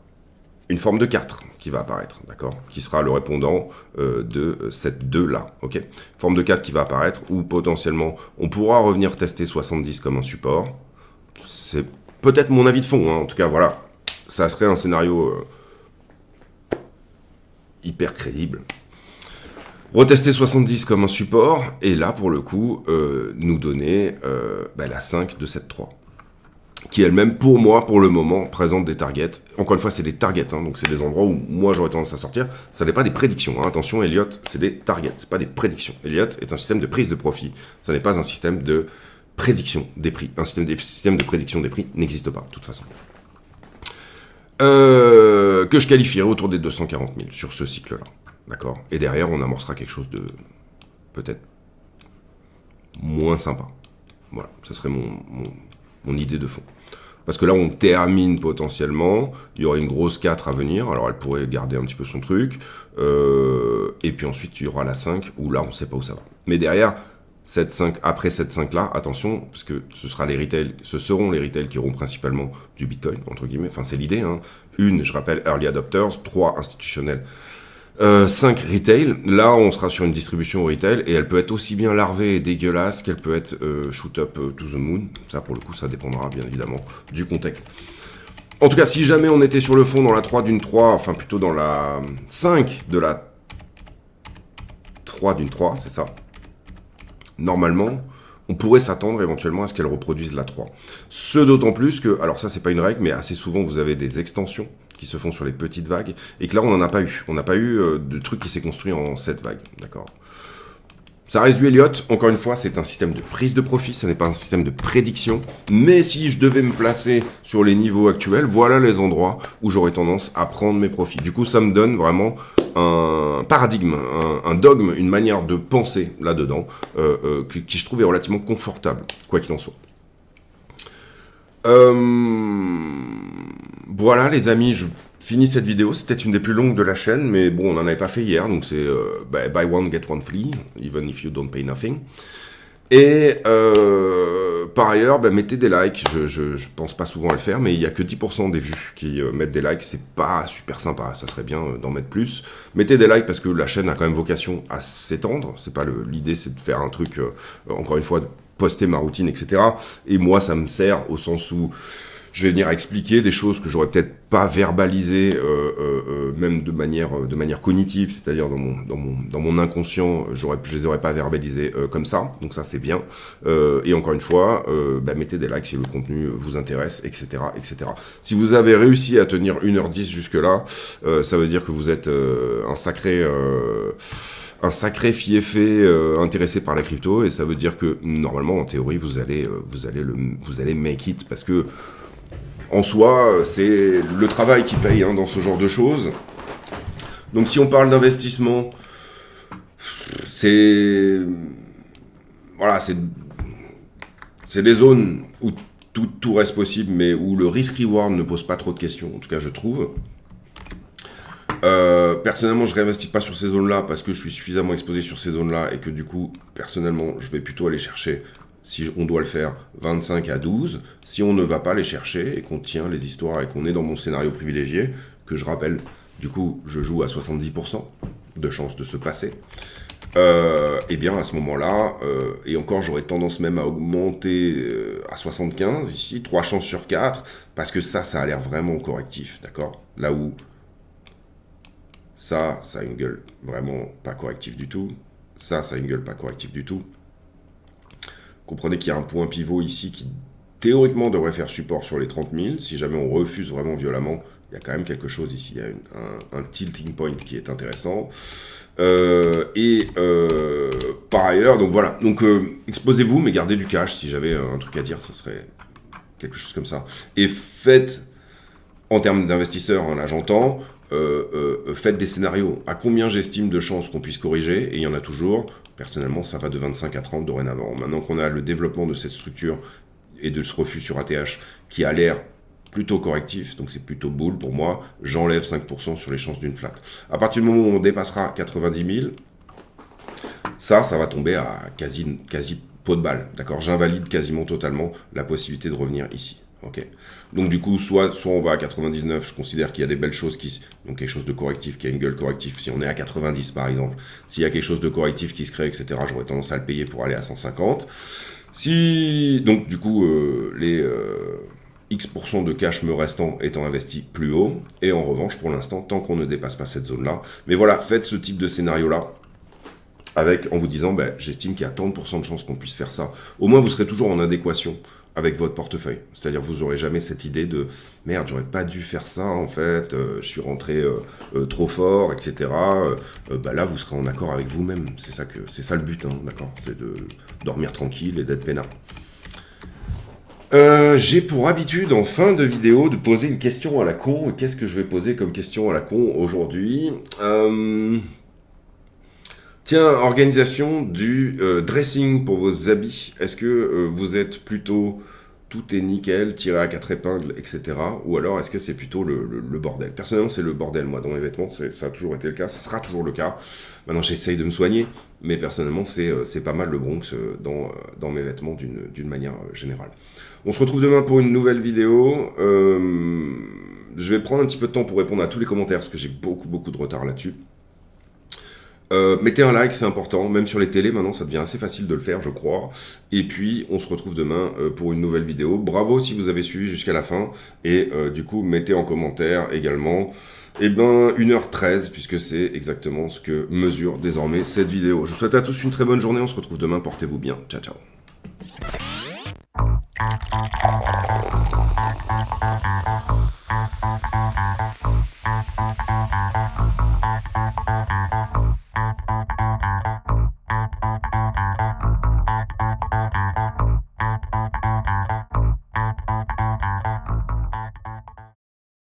une forme de 4 qui va apparaître, d'accord, qui sera le répondant de cette 2-là, ok. Forme de 4 qui va apparaître, où potentiellement, on pourra revenir tester 70 comme un support. C'est peut-être mon avis de fond, hein. En tout cas, voilà. Ça serait un scénario hyper crédible. Retester 70 comme un support, et là, pour le coup, nous donner la 5 de cette 3. Qui elle-même, pour moi, pour le moment, présente des targets. Encore une fois, c'est des targets, hein, donc c'est des endroits où moi j'aurais tendance à sortir. Ça n'est pas des prédictions, hein. Attention, Elliott, c'est des targets, c'est pas des prédictions. Elliott est un système de prise de profit, ça n'est pas un système de prédiction des prix. Un système de prédiction des prix n'existe pas, de toute façon. Que je qualifierais autour des 240 000 sur ce cycle-là. D'accord. Et derrière, on amorcera quelque chose de peut-être moins sympa. Voilà, ce serait mon idée de fond. Parce que là, on termine potentiellement. Il y aurait une grosse 4 à venir. Alors, elle pourrait garder un petit peu son truc. Et puis ensuite, il y aura la 5, où là, on ne sait pas où ça va. Mais derrière, cette 5, après cette 5-là, attention, parce que ce seront les retails qui auront principalement du Bitcoin, entre guillemets. Enfin, c'est l'idée, hein. Une, je rappelle, early adopters. 3, institutionnels. 5 retail, là on sera sur une distribution retail et elle peut être aussi bien larvée et dégueulasse qu'elle peut être shoot up to the moon. Ça pour le coup ça dépendra bien évidemment du contexte. En tout cas si jamais on était sur le fond dans la 3 d'une 3, enfin plutôt dans la 5 de la 3 d'une 3, c'est ça. Normalement on pourrait s'attendre éventuellement à ce qu'elle reproduise la 3. Ce d'autant plus que, alors ça c'est pas une règle mais assez souvent vous avez des extensions qui se font sur les petites vagues, et que là, on n'en a pas eu. On n'a pas eu de truc qui s'est construit en 7 vagues, d'accord. Ça reste du Elliott, encore une fois, c'est un système de prise de profit, ça n'est pas un système de prédiction, mais si je devais me placer sur les niveaux actuels, voilà les endroits où j'aurais tendance à prendre mes profits. Du coup, ça me donne vraiment un paradigme, un dogme, une manière de penser là-dedans, qui je trouve est relativement confortable, quoi qu'il en soit. Voilà les amis, je finis cette vidéo, c'était une des plus longues de la chaîne, mais bon, on n'en avait pas fait hier, donc c'est buy one, get one free, even if you don't pay nothing. Et par ailleurs, mettez des likes, je pense pas souvent à le faire, mais il n'y a que 10% des vues qui mettent des likes, c'est pas super sympa, ça serait bien d'en mettre plus. Mettez des likes parce que la chaîne a quand même vocation à s'étendre, c'est pas l'idée c'est de faire un truc, encore une fois, poster ma routine, etc. Et moi, ça me sert au sens où je vais venir expliquer des choses que j'aurais peut-être pas verbalisées, même de manière cognitive, c'est-à-dire dans mon inconscient, je les aurais pas verbalisées comme ça. Donc ça, c'est bien. Et encore une fois, mettez des likes si le contenu vous intéresse, etc., etc. Si vous avez réussi à tenir 1h10 jusque-là, ça veut dire que vous êtes un sacré fiefé intéressé par la crypto, et ça veut dire que normalement, en théorie, vous allez make it, parce que en soi, c'est le travail qui paye dans ce genre de choses. Donc si on parle d'investissement, c'est des zones où tout reste possible, mais où le risk-reward ne pose pas trop de questions, en tout cas je trouve. Personnellement, je réinvestis pas sur ces zones-là parce que je suis suffisamment exposé sur ces zones-là et que du coup, personnellement, je vais plutôt aller chercher, si on doit le faire, 25 à 12. Si on ne va pas les chercher et qu'on tient les histoires et qu'on est dans mon scénario privilégié, que je rappelle, du coup, je joue à 70% de chances de se passer, et bien à ce moment-là, et encore j'aurais tendance même à augmenter à 75 ici, 3 chances sur 4, parce que ça a l'air vraiment correctif, d'accord? Là où ça a une gueule vraiment pas correctif du tout. Ça a une gueule pas correctif du tout. Comprenez qu'il y a un point pivot ici qui, théoriquement, devrait faire support sur les 30 000. Si jamais on refuse vraiment violemment, il y a quand même quelque chose ici. Il y a un tilting point qui est intéressant. Par ailleurs, donc voilà. Donc, exposez-vous, mais gardez du cash. Si j'avais un truc à dire, ce serait quelque chose comme ça. Et faites, en termes d'investisseurs, là j'entends, faites des scénarios. À combien j'estime de chances qu'on puisse corriger? Et il y en a toujours. Personnellement, ça va de 25 à 30 dorénavant. Maintenant qu'on a le développement de cette structure et de ce refus sur ATH qui a l'air plutôt correctif, donc c'est plutôt bull pour moi, j'enlève 5% sur les chances d'une flat. À partir du moment où on dépassera 90 000, ça va tomber à quasi pot de balle. D'accord? J'invalide quasiment totalement la possibilité de revenir ici. Ok. Donc du coup, soit on va à 99, je considère qu'il y a des belles choses donc quelque chose de correctif, qui a une gueule corrective. Si on est à 90 par exemple, s'il y a quelque chose de correctif qui se crée, etc., j'aurais tendance à le payer pour aller à 150. Donc du coup, les X% de cash me restant étant investi plus haut, et en revanche, pour l'instant, tant qu'on ne dépasse pas cette zone-là. Mais voilà, faites ce type de scénario-là, en vous disant, j'estime qu'il y a tant de pourcents de chances qu'on puisse faire ça. Au moins, vous serez toujours en adéquation avec votre portefeuille. C'est-à-dire, vous n'aurez jamais cette idée de « Merde, j'aurais pas dû faire ça, en fait, je suis rentré trop fort, etc. » Là, vous serez en accord avec vous-même. C'est ça le but, d'accord? C'est de dormir tranquille et d'être peinard. J'ai pour habitude, en fin de vidéo, de poser une question à la con. Et qu'est-ce que je vais poser comme question à la con aujourd'hui? Tiens, organisation du dressing pour vos habits. Est-ce que vous êtes plutôt tout est nickel, tiré à 4 épingles, etc. Ou alors est-ce que c'est plutôt le bordel? Personnellement, c'est le bordel, moi, dans mes vêtements. Ça a toujours été le cas, ça sera toujours le cas. Maintenant, j'essaye de me soigner, mais personnellement, c'est pas mal le Bronx dans mes vêtements d'une manière générale. On se retrouve demain pour une nouvelle vidéo. Je vais prendre un petit peu de temps pour répondre à tous les commentaires, parce que j'ai beaucoup de retard là-dessus. Mettez un like, c'est important, même sur les télés maintenant ça devient assez facile de le faire je crois, et puis on se retrouve demain pour une nouvelle vidéo. Bravo si vous avez suivi jusqu'à la fin, et du coup mettez en commentaire également 1h13, puisque c'est exactement ce que mesure désormais cette vidéo. Je vous souhaite à tous une très bonne journée, on se retrouve demain, portez-vous bien, ciao ciao.